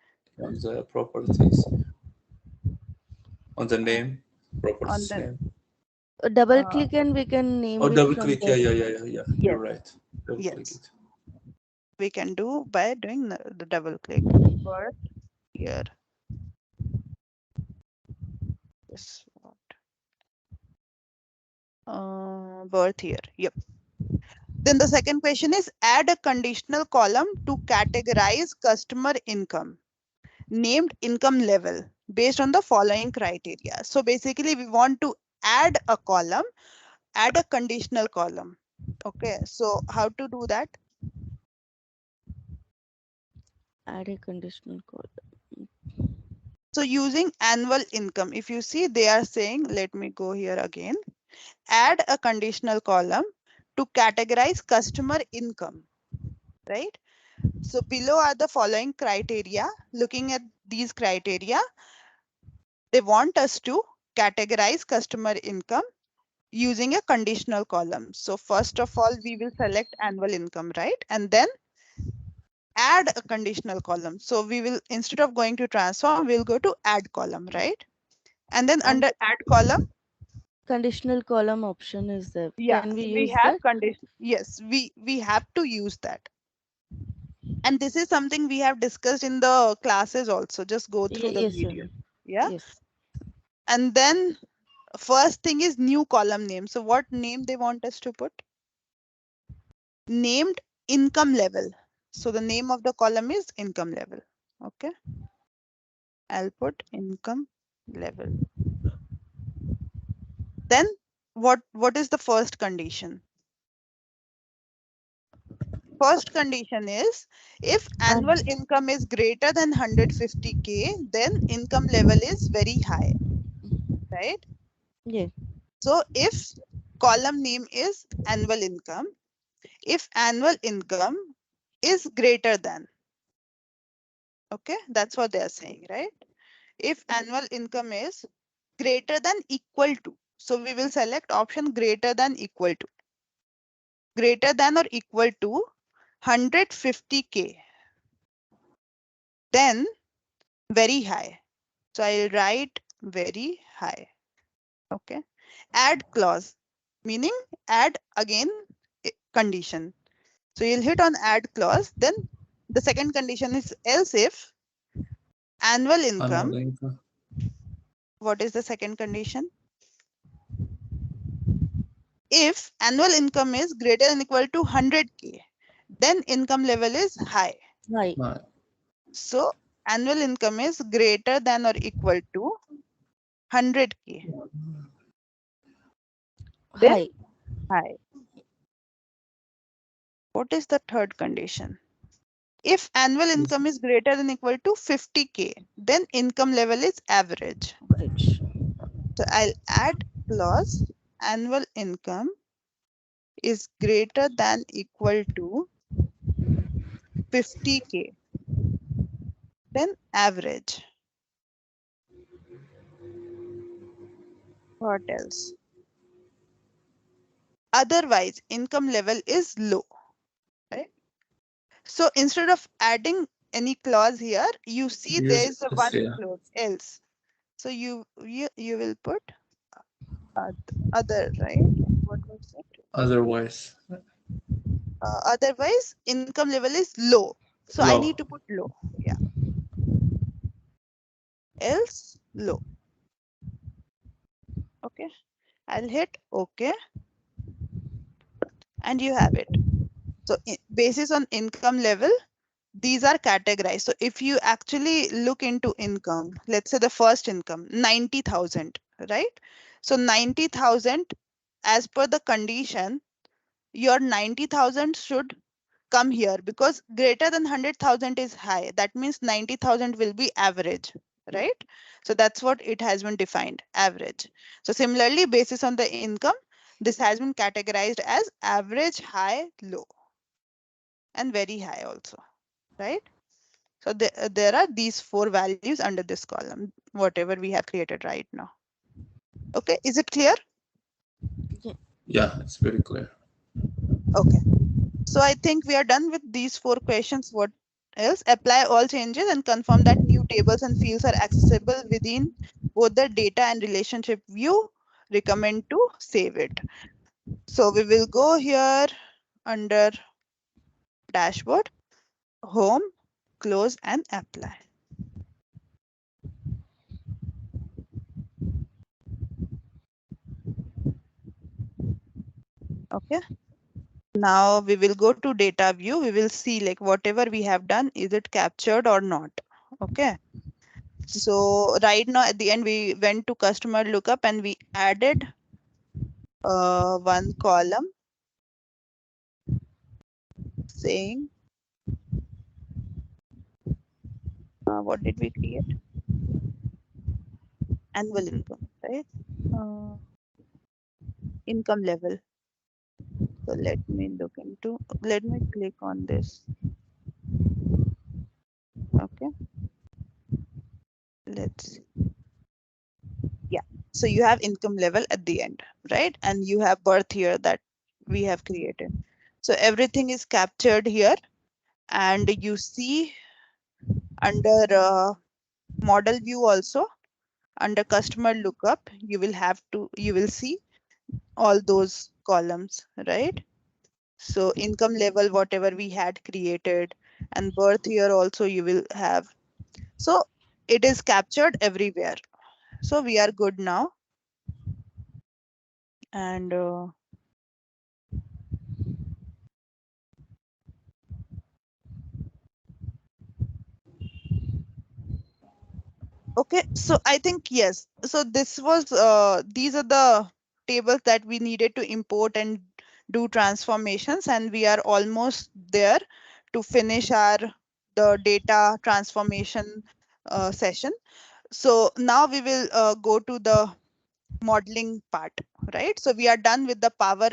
on the properties. On the Uh, name, on properties the name. Double uh, click and we can Oh, name it double from click. Yeah, there. yeah. You're yes, right. Double click yes, it. we can do by doing the double click. Birth year. This what? Birth year. Yep. Then the second question is add a conditional column to categorize customer income, named income level based on the following criteria. So basically we want to add a column, add a conditional column. Okay, so how to do that? Add a conditional column. So using annual income, if you see they are saying, let me go here again, add a conditional column to categorize customer income, right? So below are the following criteria. Looking at these criteria, they want us to categorize customer income using a conditional column. So first of all, we will select annual income, right? And then add a conditional column. So we will, instead of going to transform, we'll go to add column, right? And then And under add column, conditional column option is there. yeah, Can we we use have that? condition. Yes, we have to use that. And this is something we have discussed in the classes also. Just go through the Yes, sir. video. Yeah. Yes. And then first thing is new column name. So what name they want us to put? Named income level. So the name of the column is income level. Okay. I'll put income level. Then what is the first condition? First condition is if annual And income is greater than 150K, then income level is very high, right? yeah, So if column name is annual income, if annual income is greater than, okay, that's what they are saying, right? If annual income is greater than equal to, so we will select option greater than equal to, greater than or equal to 150K, then very high. So I'll write very high. Okay. Add clause, meaning add again condition. So you'll hit on add clause. Then the second condition is else if annual income. Annual income. What is the second condition? If annual income is greater than equal to 100K, then income level is high. right. Right. So annual income is greater than or equal to 100K, then High. high. What is the third condition? If annual Is income is greater than equal to 50K, then income level is average. Average. So I'll add clause annual income is greater than equal to 50K, then average. What else? Otherwise, income level is low, right? So instead of adding any clause here, you see use there is a this, one yeah. clause else. So you will put other, right? What was it? Otherwise, Otherwise, income level is low. So I need low. to put low. Yeah. Else low. Okay. I'll hit OK and you have it. So basis on income level, these are categorized. So if you actually look into income, let's say the first income, 90,000, right? So 90,000 as per the condition, your 90,000 should come here because greater than 100,000 is high. That means 90,000 will be average, right? So that's what it has been defined, average. So similarly, basis on the income, this has been categorized as average, high, low, and very high also, right? So there are these four values under this column, whatever we have created right now. Okay, is it clear? Yeah. Yeah, it's very clear. Okay. So I think we are done with these four questions. What else? Apply all changes and confirm that new tables and fields are accessible within both the data and relationship view. Recommend to save it. So we will go here under dashboard, home, close and apply. Okay. Now we will go to data view. We will see like whatever we have done, is it captured or not? Okay. So right now at the end, we went to customer lookup and we added one column saying, what did we create? Annual income, right? Uh, income level. So let me click on this. Okay, let's, yeah. So you have income level at the end, right? And you have birth here that we have created. So everything is captured here, and you see under model view also, under customer lookup, you will see all those columns, right? So income level, whatever we had created, and birth year also you will have. So it is captured everywhere. So we are good now. And okay, so I think yes. So this was these are the tables that we needed to import and do transformations, and we are almost there to finish our the data transformation session. So now we will go to the modeling part, right? So we are done with the Power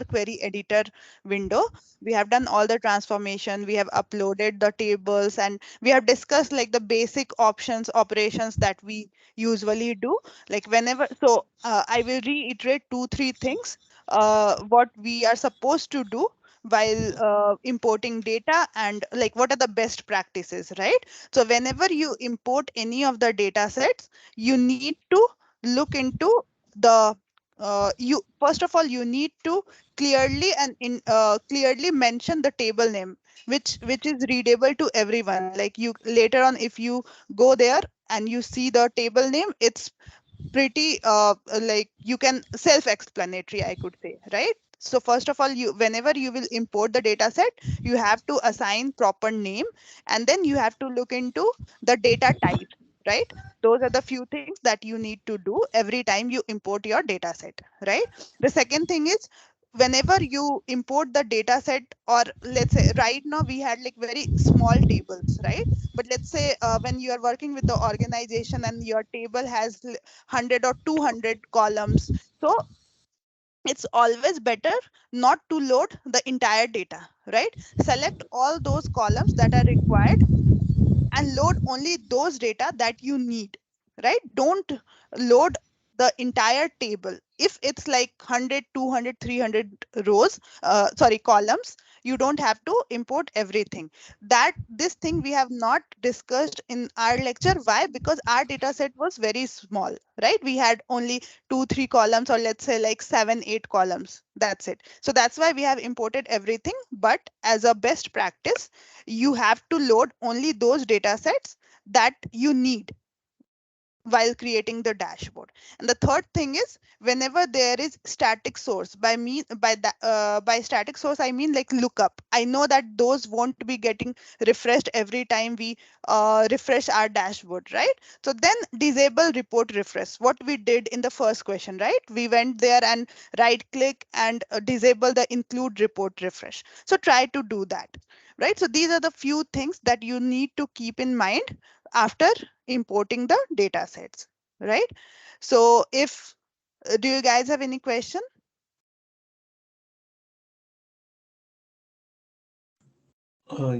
Query Editor window. We have done all the transformation. We have uploaded the tables, and we have discussed like the basic options operations that we usually do. Like whenever, so I will reiterate two, three things. What we are supposed to do while importing data, and like what are the best practices, right? So whenever you import any of the data sets, you need to look into the you first of all you need to clearly mention the table name, which is readable to everyone. Like you later on, if you go there and you see the table name, it's pretty like you can self-explanatory, I could say, right? So first of all, you whenever you will import the data set, you have to assign proper name, and then you have to look into the data type, right? Those are the few things that you need to do every time you import your data set, right? The second thing is, whenever you import the data set, or let's say right now we had like very small tables, right? But let's say when you are working with the organization and your table has 100 or 200 columns, so it's always better not to load the entire data, right? Select all those columns that are required and load only those data that you need, right? Don't load the entire table. If it's like 100, 200, 300 rows, sorry, columns, you don't have to import everything. That this thing we have not discussed in our lecture. Why? Because our data set was very small, right? We had only 2, 3 columns, or let's say like 7, 8 columns. That's it. So that's why we have imported everything. But as a best practice, you have to load only those data sets that you need while creating the dashboard. And the third thing is, whenever there is static source, by static source I mean like lookup. I know that those won't be getting refreshed every time we refresh our dashboard, right? So then disable report refresh, what we did in the first question, right? We went there and right click and disable the include report refresh. So try to do that, right? So these are the few things that you need to keep in mind after importing the data sets, right? So if do you guys have any question?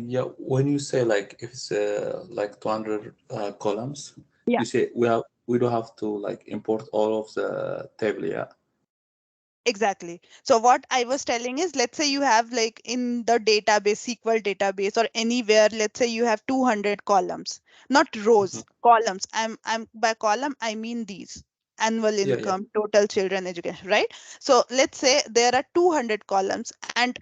Yeah, when you say like if it's like 200 columns, Yeah. you say we don't have to like import all of the table, yeah. Exactly. So what I was telling is, let's say you have like in the database, SQL database or anywhere, let's say you have 200 columns, not Mhm. rows, columns. I'm by column, I mean these annual Yeah, yeah. income, total children education, right? So let's say there are 200 columns, and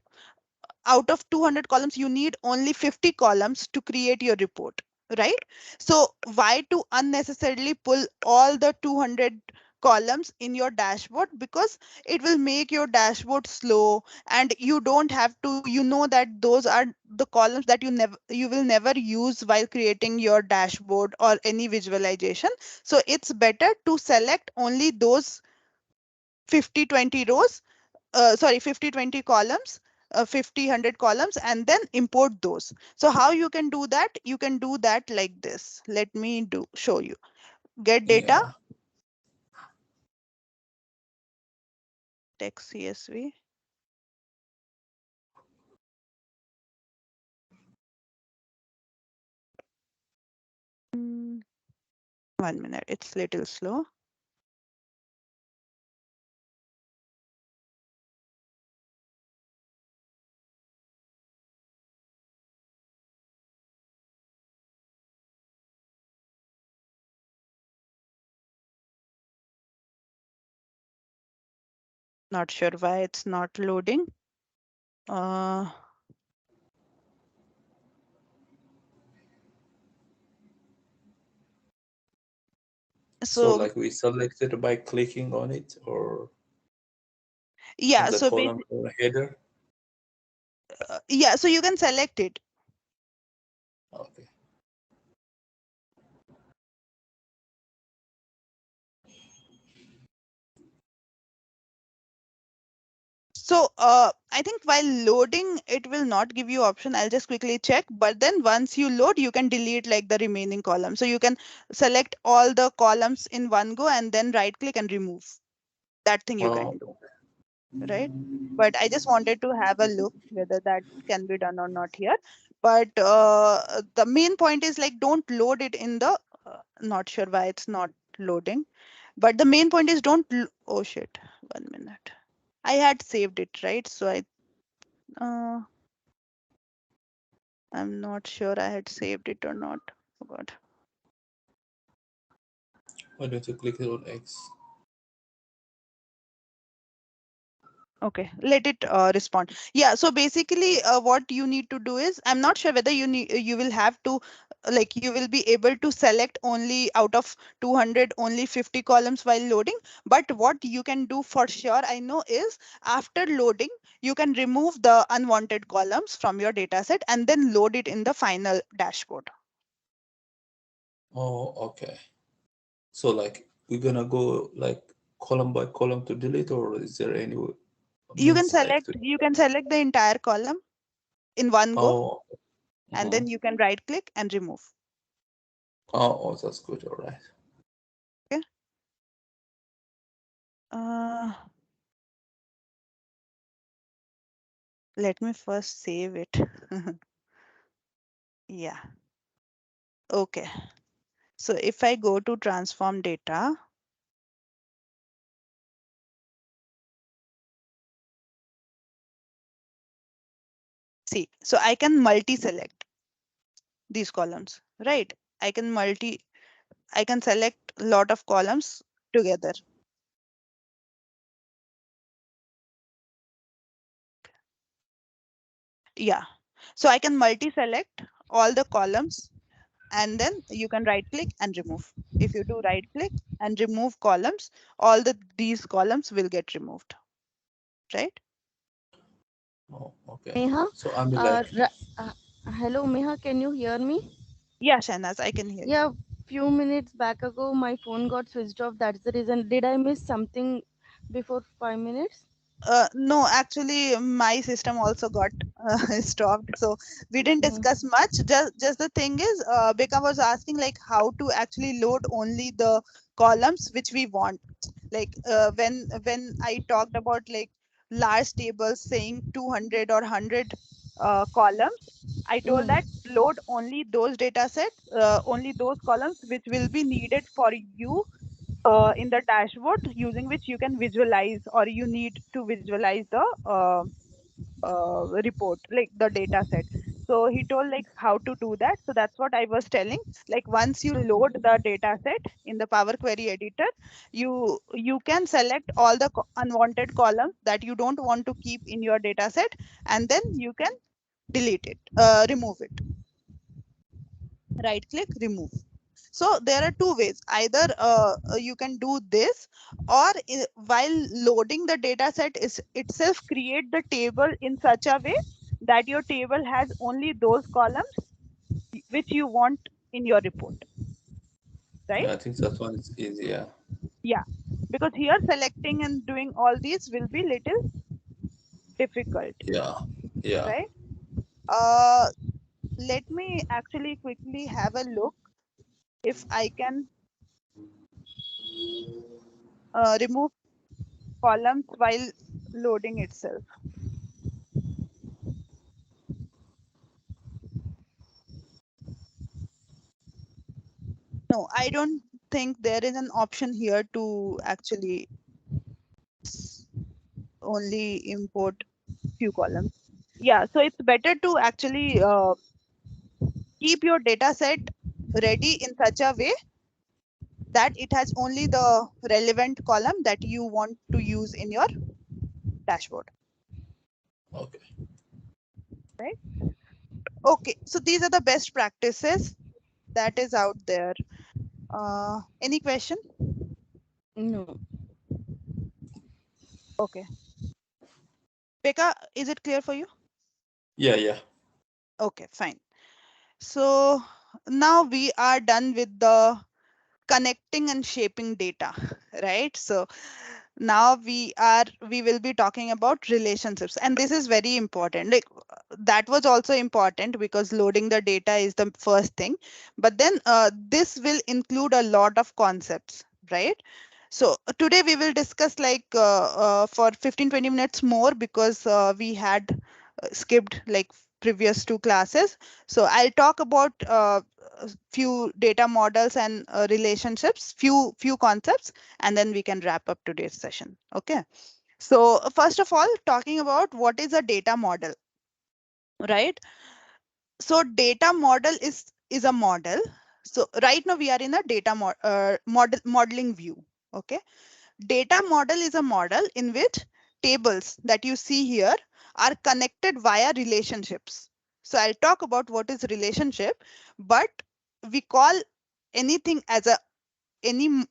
out of 200 columns, you need only 50 columns to create your report, right? So why to unnecessarily pull all the 200 columns in your dashboard? Because it will make your dashboard slow, and you don't have to, you know that those are the columns that you will never use while creating your dashboard or any visualization. So it's better to select only those 50, 20 rows, sorry, 50, 20 columns, 50, 100 columns and then import those. So how you can do that? You can do that like this. Let me show you. Get data, Yeah. text CSV. Mm, 1 minute, it's little slow. Not sure why it's not loading. Uh, So so like we selected by clicking on it or on yeah, the so column or header. yeah, so you can select it. Okay. So I think while loading, it will not give you option. I'll just quickly check. But then once you load, you can delete like the remaining column. So you can select all the columns in one go and then right click and remove. That thing you Oh, can do, right? But I just wanted to have a look whether that can be done or not here. But the main point is like don't load it in the, not sure why it's not loading. But the main point is oh shit, 1 minute. I had saved it, right? So uh, I'm not sure I had saved it or not. Forgot. why don't you click it on X? Okay, let it respond. Yeah, so basically what you need to do is, I'm not sure whether you will have to like you will be able to select only out of 200 only 50 columns while loading. But what you can do for sure, I know, is after loading, you can remove the unwanted columns from your data set and then load it in the final dashboard. Oh, okay. So like we're gonna go like column by column to delete, or is there any means like to? You can select the entire column in one go Oh, and uh-huh. then you can right click and remove. Oh, that's good. All right. Okay. Uh, Let me first save it. Yeah. Okay. So if I go to transform data, see, so I can multi-select these columns, right? I can select a lot of columns together. Yeah. So I can multi-select all the columns and then you can right click and remove. If you do right click and remove columns, all these columns will get removed, right? Oh, okay. Meha, So I mean like, hello Meha, can you hear me? Yeah, Shahnaz, I can hear you. Yeah, few minutes back ago my phone got switched off. That's the reason. Did I miss something before 5 minutes? No, actually, my system also got stopped, so we didn't Mm, discuss much. Just the thing is, Becca was asking like how to actually load only the columns which we want. Like when I talked about like large tables saying 200 or 100 columns, I told that mm. load only those data sets, only those columns which will be needed for you in the dashboard, using which you can visualize or you need to visualize the report, like the data set. So he told like how to do that. So that's what I was telling. Like once you load the data set in the Power Query editor, you can select all the unwanted columns that you don't want to keep in your data set, and then you can delete it, remove it. Right click, remove. So there are two ways. Either you can do this, or while loading the data set is itself create the table in such a way that your table has only those columns which you want in your report, right? yeah, I think that one is easier. Yeah, because here selecting and doing all these will be little difficult. Yeah. Yeah. right? Let me actually quickly have a look if I can remove columns while loading itself. No, I don't think there is an option here to actually only import few columns. Yeah, so it's better to actually keep your data set ready in such a way that it has only the relevant column that you want to use in your dashboard, Okay. right? Okay, so these are the best practices that is out there. Any question? No. Okay. Becca, is it clear for you? Yeah, yeah. Okay, fine. So now we are done with the connecting and shaping data, right? So now we will be talking about relationships, and this is very important. Like that was also important because loading the data is the first thing, but then this will include a lot of concepts, right? So today we will discuss like for 15-20 minutes more because we had skipped like previous two classes. So I'll talk about few data models and relationships, few concepts, and then we can wrap up today's session. Okay. So first of all, talking about what is a data model, right? So data model is a model. So right now we are in a modeling view. Okay. Data model is a model in which tables that you see here are connected via relationships. So I'll talk about what is relationship, but we call anything as a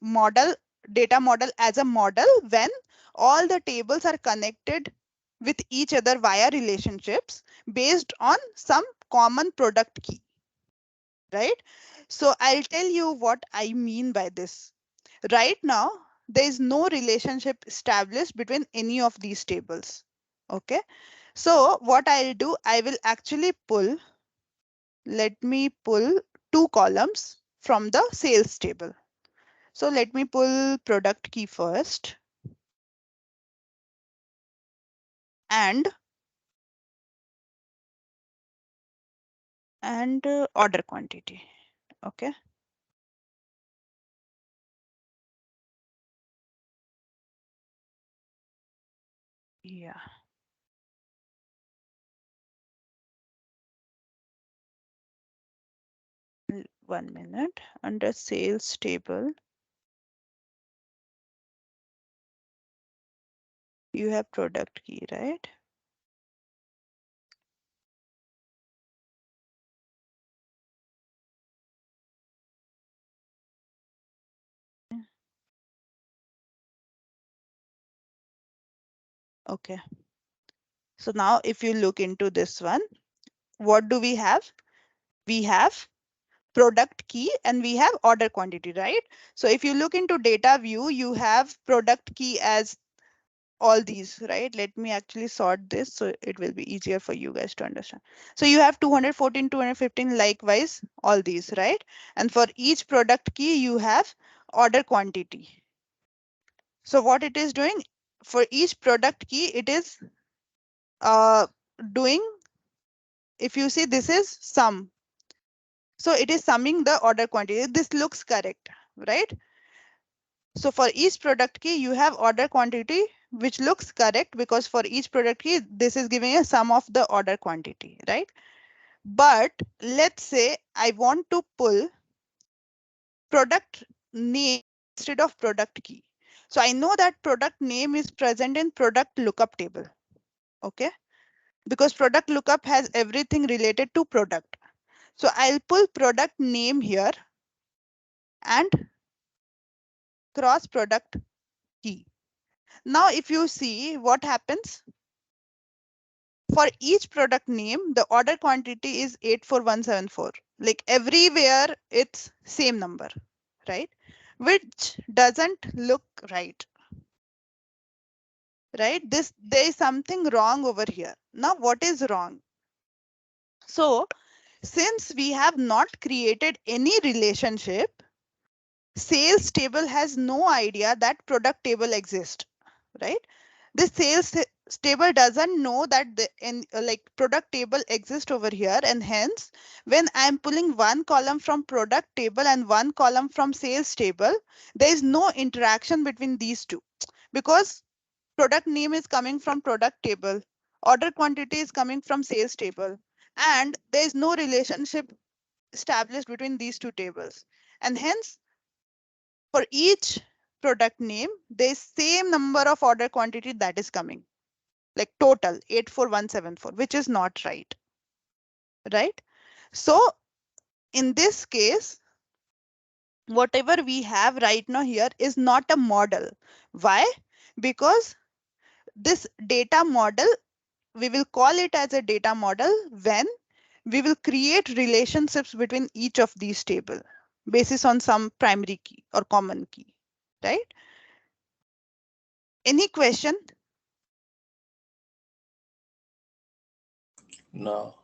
model, data model as a model when all the tables are connected with each other via relationships based on some common product key, right? So I'll tell you what I mean by this. Right now, there is no relationship established between any of these tables. Okay. So what I'll do, I will actually let me pull two columns from the sales table. So let me pull product key first and order quantity. Okay. Yeah. 1 minute. Under sales table, you have product key, right? Okay. So now if you look into this one, what do we have? We have product key and we have order quantity, right? So if you look into data view, you have product key as all these, right? Let me actually sort this so it will be easier for you guys to understand. So you have 214, 215, likewise, all these, right? And for each product key, you have order quantity. So what it is doing for each product key, it is uh, doing, if you see, this is sum. So it is summing the order quantity. This looks correct, right? So for each product key, you have order quantity, which looks correct because for each product key, this is giving a sum of the order quantity, right? But let's say I want to pull product name instead of product key. So I know that product name is present in product lookup table. Okay. Because product lookup has everything related to product. So I'll pull product name here and cross product key. Now, if you see what happens, for each product name, the order quantity is 84174. Like everywhere, it's same number, right? Which doesn't look right. right? There is something wrong over here. Now, what is wrong? So, since we have not created any relationship, sales table has no idea that product table exists, right? The table doesn't know that the like product table exists over here, and hence when I'm pulling one column from product table and one column from sales table, there is no interaction between these two, because product name is coming from product table, order quantity is coming from sales table, and there is no relationship established between these two tables, and hence for each product name there is same number of order quantity that is coming, like total 84174, which is not right, right? So in this case, whatever we have right now here is not a model. Why? Because this data model, we will call it as a data model when we will create relationships between each of these table basis on some primary key or common key, right? Any question? No.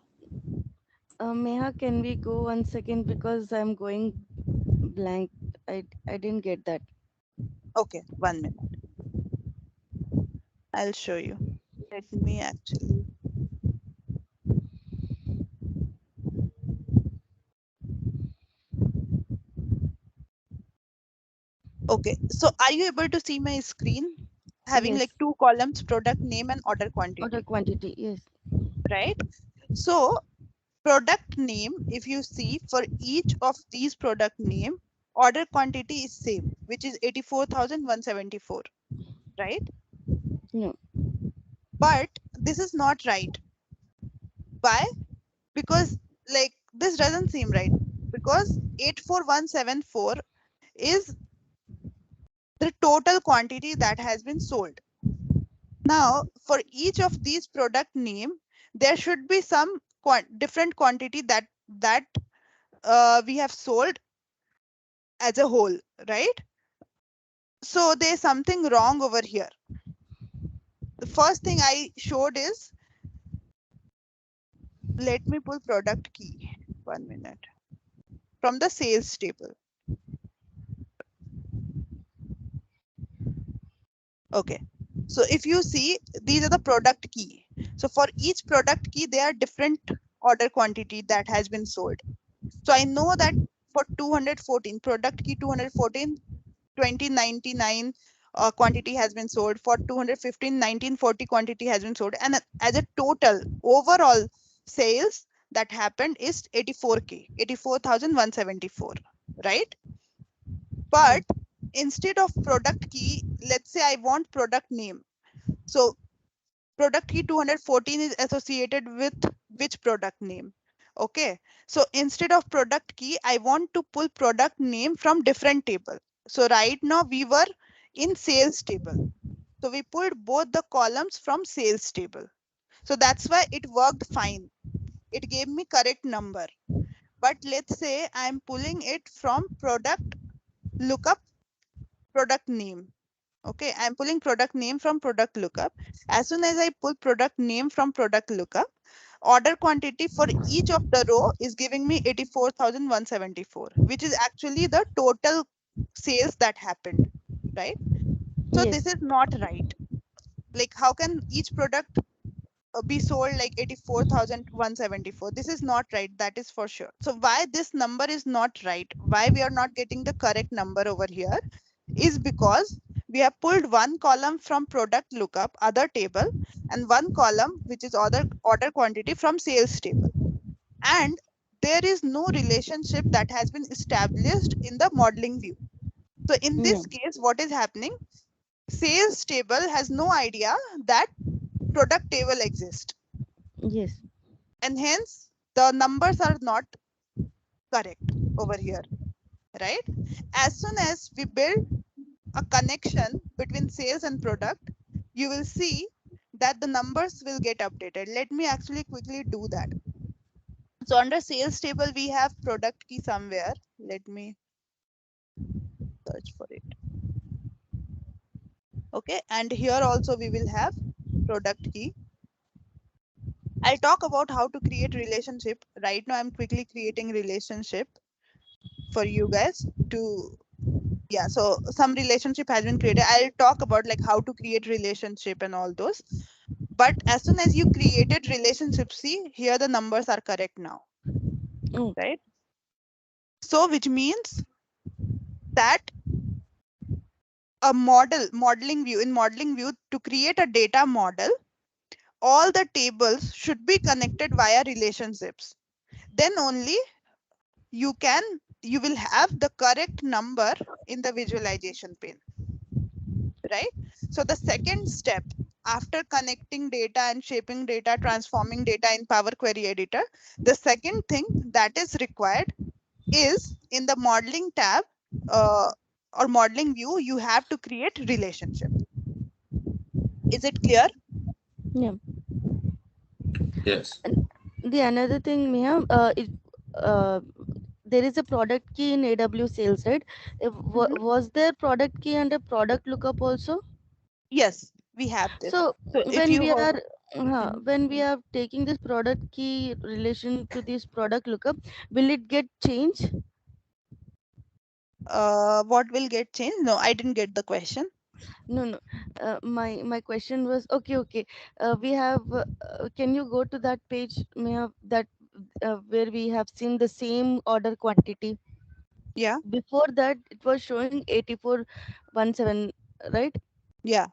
Meha, can we go 1 second because I'm going blank. I didn't get that. Okay, 1 minute. I'll show you. Let me actually. Okay, so are you able to see my screen? Having Yes. like two columns, product name and order Order quantity, quantity. Yes. right? So product name, if you see for each of these product name, order quantity is same, which is 84,174, right? No. But this is not right. Why? Because like this doesn't seem right, because 84174 is the total quantity that has been sold. Now, for each of these product name, there should be some different quantity that we have sold as a whole, right? So there's something wrong over here. The first thing I showed is, let me pull product key. 1 minute. From the sales table. Okay. So if you see, these are the product key. So for each product key, there are different order quantity that has been sold. So I know that for 214, product key 214, 2099 quantity has been sold. For 215, 1940 quantity has been sold. And as a total overall sales that happened is 84K, 84,174, right? But Yes. instead of product key, let's say I want product name. So product key 214 is associated with which product name? Okay, so instead of product key, I want to pull product name from different table. So right now we were in sales table. So we pulled both the columns from sales table. So that's why it worked fine. It gave me correct number. But let's say I'm pulling it from product lookup, product name. Okay, I'm pulling product name from product lookup. As soon as I pull product name from product lookup, order quantity for each of the row is giving me 84,174, which is actually the total sales that happened, right? So Yes. this is not right. Like how can each product be sold like 84,174? This is not right, that is for sure. So why this number is not right, why we are not getting the correct number over here, is because we have pulled one column from product lookup other table and one column which is order quantity from sales table, and there is no relationship that has been established in the modeling view. So in No. this case, what is happening, sales table has no idea that product table exists, Yes. and hence the numbers are not correct over here, right? As soon as we build a connection between sales and product, you will see that the numbers will get updated. Let me actually quickly do that. So under sales table, we have product key somewhere. Let me search for it. Okay, and here also we will have product key. I'll talk about how to create relationship. Right now I'm quickly creating relationship for you guys to, yeah, so some relationship has been created. I'll talk about like how to create relationship and all those. But as soon as you created relationship, see here the numbers are correct now, Mm. right? So which means that a modeling view, in modeling view, to create a data model, all the tables should be connected via relationships. Then only you will have the correct number in the visualization pane, right? So the second step after connecting data and shaping data, transforming data in Power Query Editor, the second thing that is required is in the modeling tab uh, or modeling view, you have to create relationship. Is it clear? Yeah. Yes. And the another thing, Mia, uh, there is a product key in AW sales, right? Mhm. Was there product key and a product lookup also? Yes, we have this. So So if when you we hold, are Mhm. when we are taking this product key relation to this product lookup, will it get changed? What will get changed? No, I didn't get the question. No, no. My question was okay, okay. We have. Can you go to that page, Mia, that where we have seen the same order quantity? Yeah, Before that, it was showing 8417, right? yeah.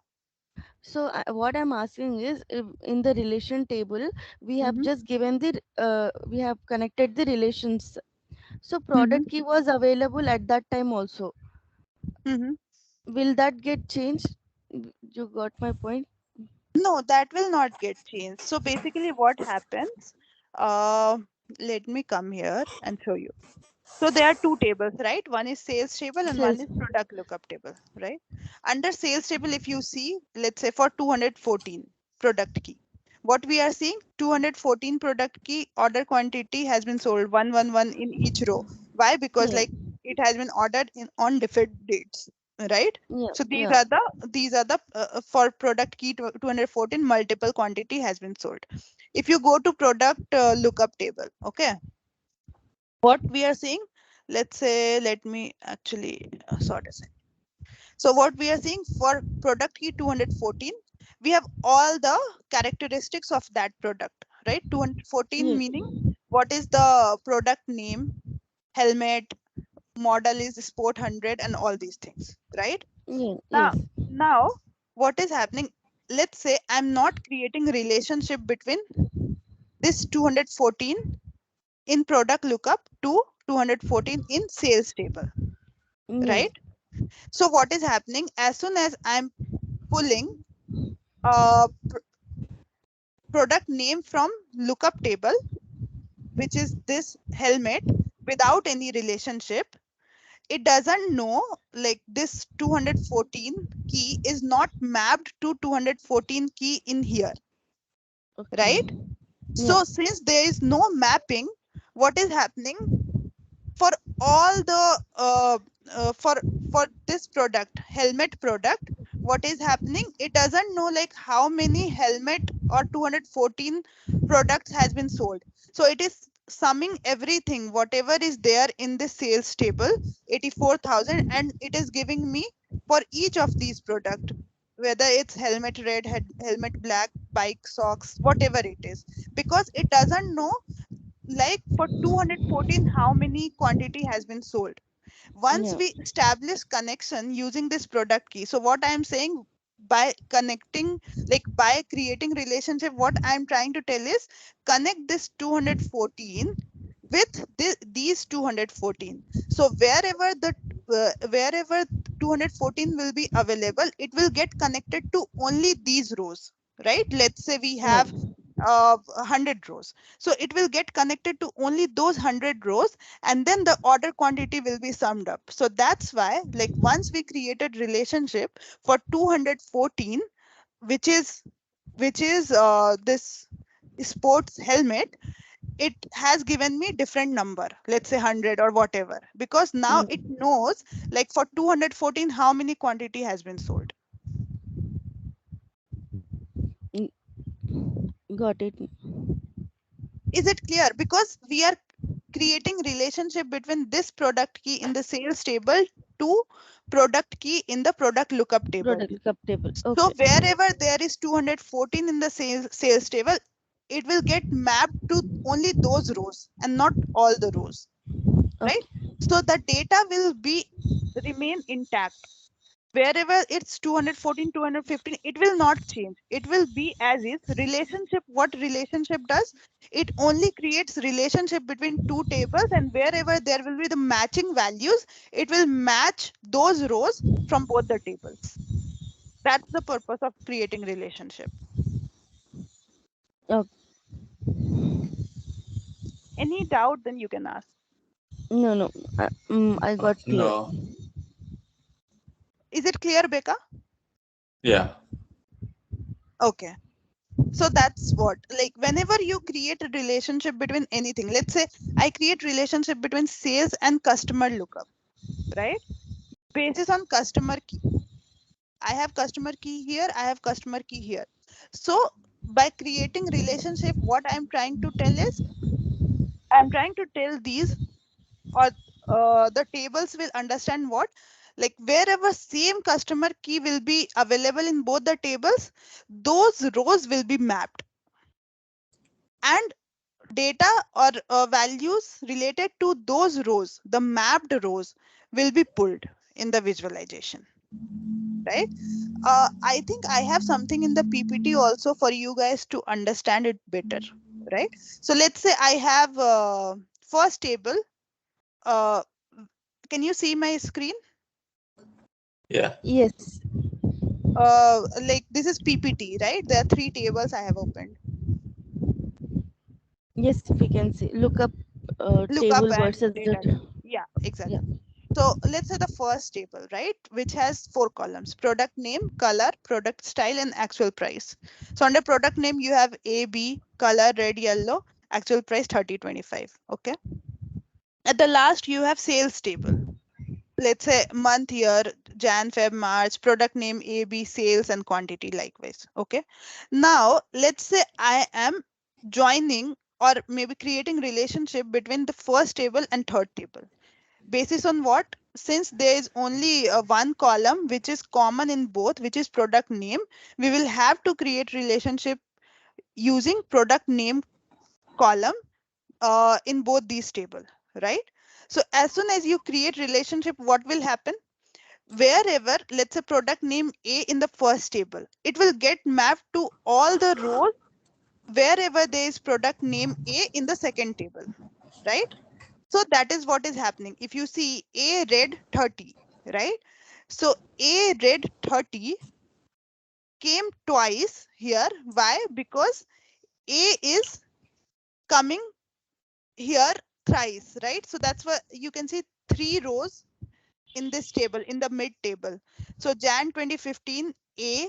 So what I'm asking is, if in the relation table, we have Mm-hmm. just given the we have connected the relations. So Mm-hmm. product key was available at that time also. Mm-hmm. Will that get changed? You got my point? No, that will not get changed. So basically what happens, uh, let me come here and show you. So there are two tables, right? One is sales table and one Sales. is product lookup table, right? Under sales table, if you see, let's say for 214 product key, what we are seeing, 214 product key order quantity has been sold 111 in each row. Why? Because Yeah, like it has been ordered in on different dates, right? yeah, So these yeah. are the for product key 214 multiple quantity has been sold. If you go to product lookup table, okay, what we are seeing, let's say, let me actually sort it. So what we are seeing for product key 214, we have all the characteristics of that product, right? 214 Yes, meaning what is the product name, helmet, model is sport 100 and all these things, right? yeah, Now, yes. now what is happening? Let's say I'm not creating relationship between this 214 in product lookup to 214 in sales table, Yes. right? So what is happening, as soon as I'm pulling a product name from lookup table, which is this helmet, without any relationship, it doesn't know like this 214 key is not mapped to 214 key in here, Okay. right? Yeah. So since there is no mapping, what is happening for all the for this product, helmet product, what is happening, it doesn't know like how many helmet or 214 products has been sold. So it is summing everything whatever is there in the sales table, 84,000, and it is giving me for each of these product, whether it's helmet red, helmet black, bike socks, whatever it is, because it doesn't know like for 214 how many quantity has been sold. Once Yeah. we establish connection using this product key, so what I am saying, by connecting, like by creating relationship, what I am trying to tell is connect this 214 with these 214. So wherever 214 will be available, it will get connected to only these rows, right? Let's say we Yeah. have 100 rows, so it will get connected to only those 100 rows, and then the order quantity will be summed up. So that's why, like, once we created relationship for 214, which is this sports helmet, it has given me different number, let's say 100 or whatever, because now Yeah. it knows like for 214 how many quantity has been sold. Got it. Is it clear? Because we are creating relationship between this product key in the sales table to product key in the product lookup table. Product lookup table. So Okay. wherever there is 214 in the sales table, it will get mapped to only those rows and not all the rows, right? Okay. So the data will be remain intact. Wherever it's 214, 215, it will not change. It will be as is. Relationship, what relationship does? It only creates relationship between two tables, and wherever there will be the matching values, it will match those rows from both the tables. That's the purpose of creating relationship. Okay. Any doubt, then you can ask. No, no. I got clear. No. Is it clear, Becca? Yeah. Okay. So that's what, like, whenever you create a relationship between anything, let's say I create relationship between sales and customer lookup, right? Basis on customer key. I have customer key here, I have customer key here. So by creating relationship, what I'm trying to tell is, I'm trying to tell these, or the tables will understand what, like wherever same customer key will be available in both the tables, those rows will be mapped, and data or values related to those rows, the mapped rows, will be pulled in the visualization, right? I think I have something in the PPT also for you guys to understand it better, right? So let's say I have first table. Uh, can you see my screen? Yeah. Yes. Like this is PPT, right? There are three tables I have opened. Yes, we can see. Look up Lookup table and versus the. data. Yeah, Yeah. exactly. So let's say the first table, right, which has four columns: product name, color, product style, and actual price. So under product name, you have A, B, color, red, yellow, actual price 30, 25. Okay. At the last, you have sales table. Let's say month, year, Jan, Feb, March, product name, A, B, sales, and quantity likewise. Okay. Now, let's say I am joining or maybe creating relationship between the first table and third table. Basis on what? Since there is only one column which is common in both, which is product name, we will have to create relationship using product name column in both these table, right? So as soon as you create relationship, what will happen? Wherever, let's say product name A in the first table, it will get mapped to all the rows wherever there is product name A in the second table, right? So that is what is happening. If you see A read 30, right? So A read 30 came twice here. Why? Because A is coming here thrice, right? So that's why you can see three rows in this table, in the mid table. So Jan 2015 A,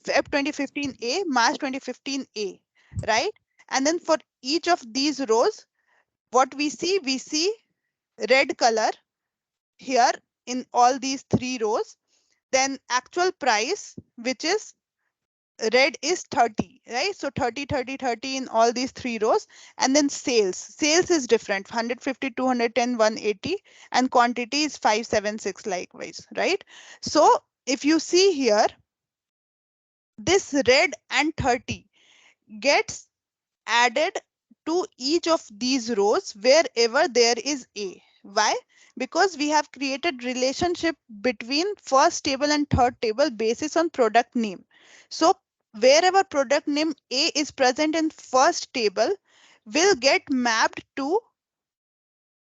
Feb 2015 A, March 2015 A, right? And then for each of these rows, what we see red color here in all these three rows. Then actual price, which is red, is 30, right? So 30, 30, 30 in all these three rows. And then sales is different: 150, 210, 180, and quantity is 576 likewise, right? So if you see here, this red and 30 gets added to each of these rows wherever there is A. Why? Because we have created relationship between first table and third table basis on product name. So wherever product name A is present in first table will get mapped to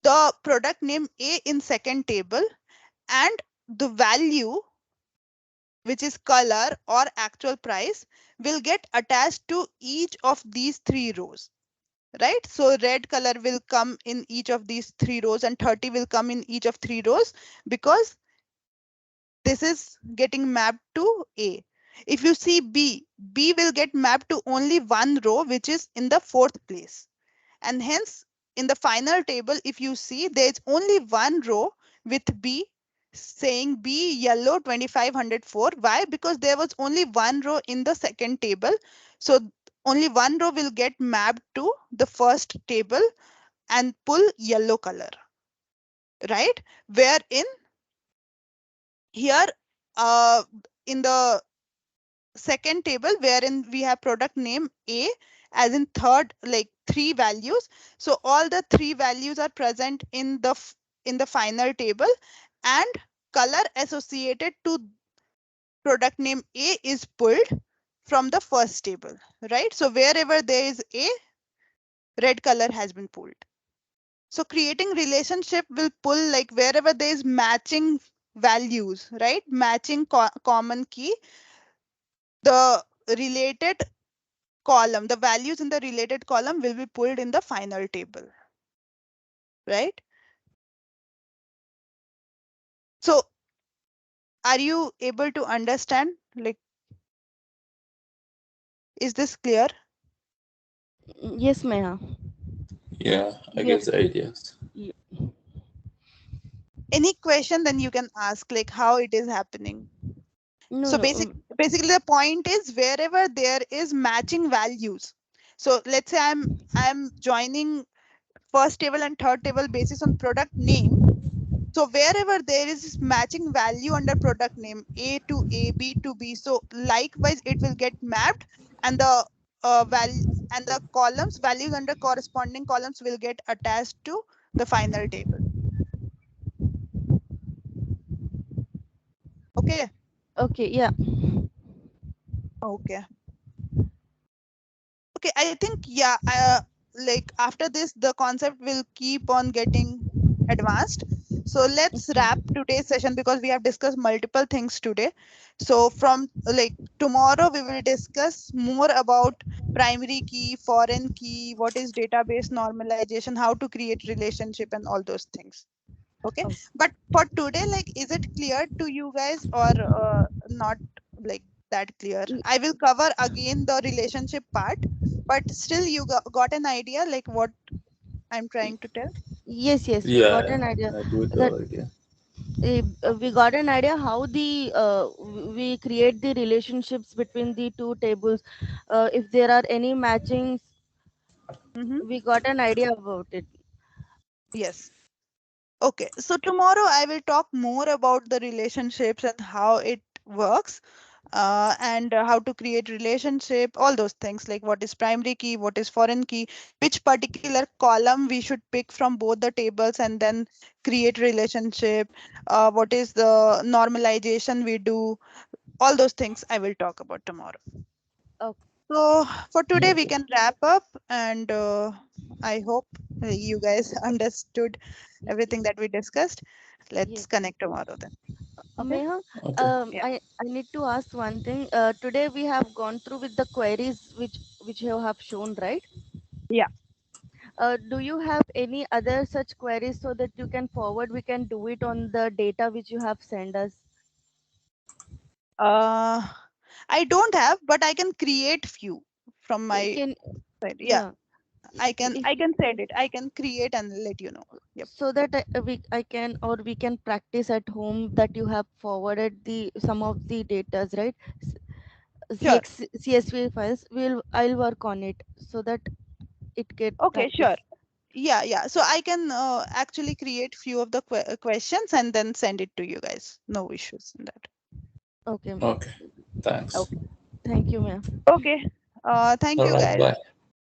the product name A in second table, and the value, which is color or actual price, will get attached to each of these three rows, right? So red color will come in each of these three rows and 30 will come in each of three rows, because this is getting mapped to A. If you see B, B will get mapped to only one row, which is in the fourth place. And hence, in the final table, if you see, there is only one row with B saying B yellow 2504. Why? Because there was only one row in the second table. So only one row will get mapped to the first table and pull yellow color, right? Wherein here, in the second table, wherein we have product name A as in third, like 3 values. So all the 3 values are present in the final table, and color associated to product name A is pulled from the first table, right? So wherever there is A, red color has been pulled. So creating relationship will pull like wherever there is matching values, right? Matching common key, the related column, the values in the related column will be pulled in the final table, right? So are you able to understand? Like, is this clear? Yes, Meha. Yeah, I We are, get the ideas. y- Any question, then you can ask like how it is happening. no, So no. basically the point is wherever there is matching values. So let's say I'm joining first table and third table basis on product name. So wherever there is this matching value under product name A to A, B to B, so likewise it will get mapped, and the value and the columns values under corresponding columns will get attached to the final table. Okay. Okay, yeah. Okay. Okay, I think yeah, like after this the concept will keep on getting advanced. So let's Okay. wrap today's session because we have discussed multiple things today. So from like tomorrow we will discuss more about primary key, foreign key, what is database normalization, how to create relationship and all those things. Okay, Oh, but for today, like, is it clear to you guys or not, like that clear? y- I will cover again the relationship part, but still you got an idea like what I'm trying to tell. yes, yes. We got Yeah, an idea I do it that already. we got an idea how we create the relationships between the two tables. If there are any matchings, Mm-hmm. we got an idea about it. Yes. Okay, so tomorrow I will talk more about the relationships and how it works, and how to create relationship, all those things like what is primary key, what is foreign key, which particular column we should pick from both the tables and then create relationship, what is the normalization we do, all those things I will talk about tomorrow. Okay. So for today we Okay. can wrap up, and I hope you guys understood everything that we discussed. Let's Yes. connect tomorrow then. Okay. Meha, Okay. Yeah. I need to ask one thing. Today we have gone through with the queries which you have shown, right? Yeah. Do you have any other such queries so that you can forward? We can do it on the data which you have sent us. Uh, I don't have, but I can create few from my Can side. Yeah, yeah. I If can send it. I can create and let you know. Yep. so that I can or we can practice at home that you have forwarded the some of the datas, right? Sure. CSV files. I'll work on it so that it get Okay, practice. sure. Yeah, yeah. So I can actually create few of the questions and then send it to you guys. No issues in that. Okay. Okay. Thanks. Okay. Thank you, ma'am. Okay. Thank All you right. guys. Bye.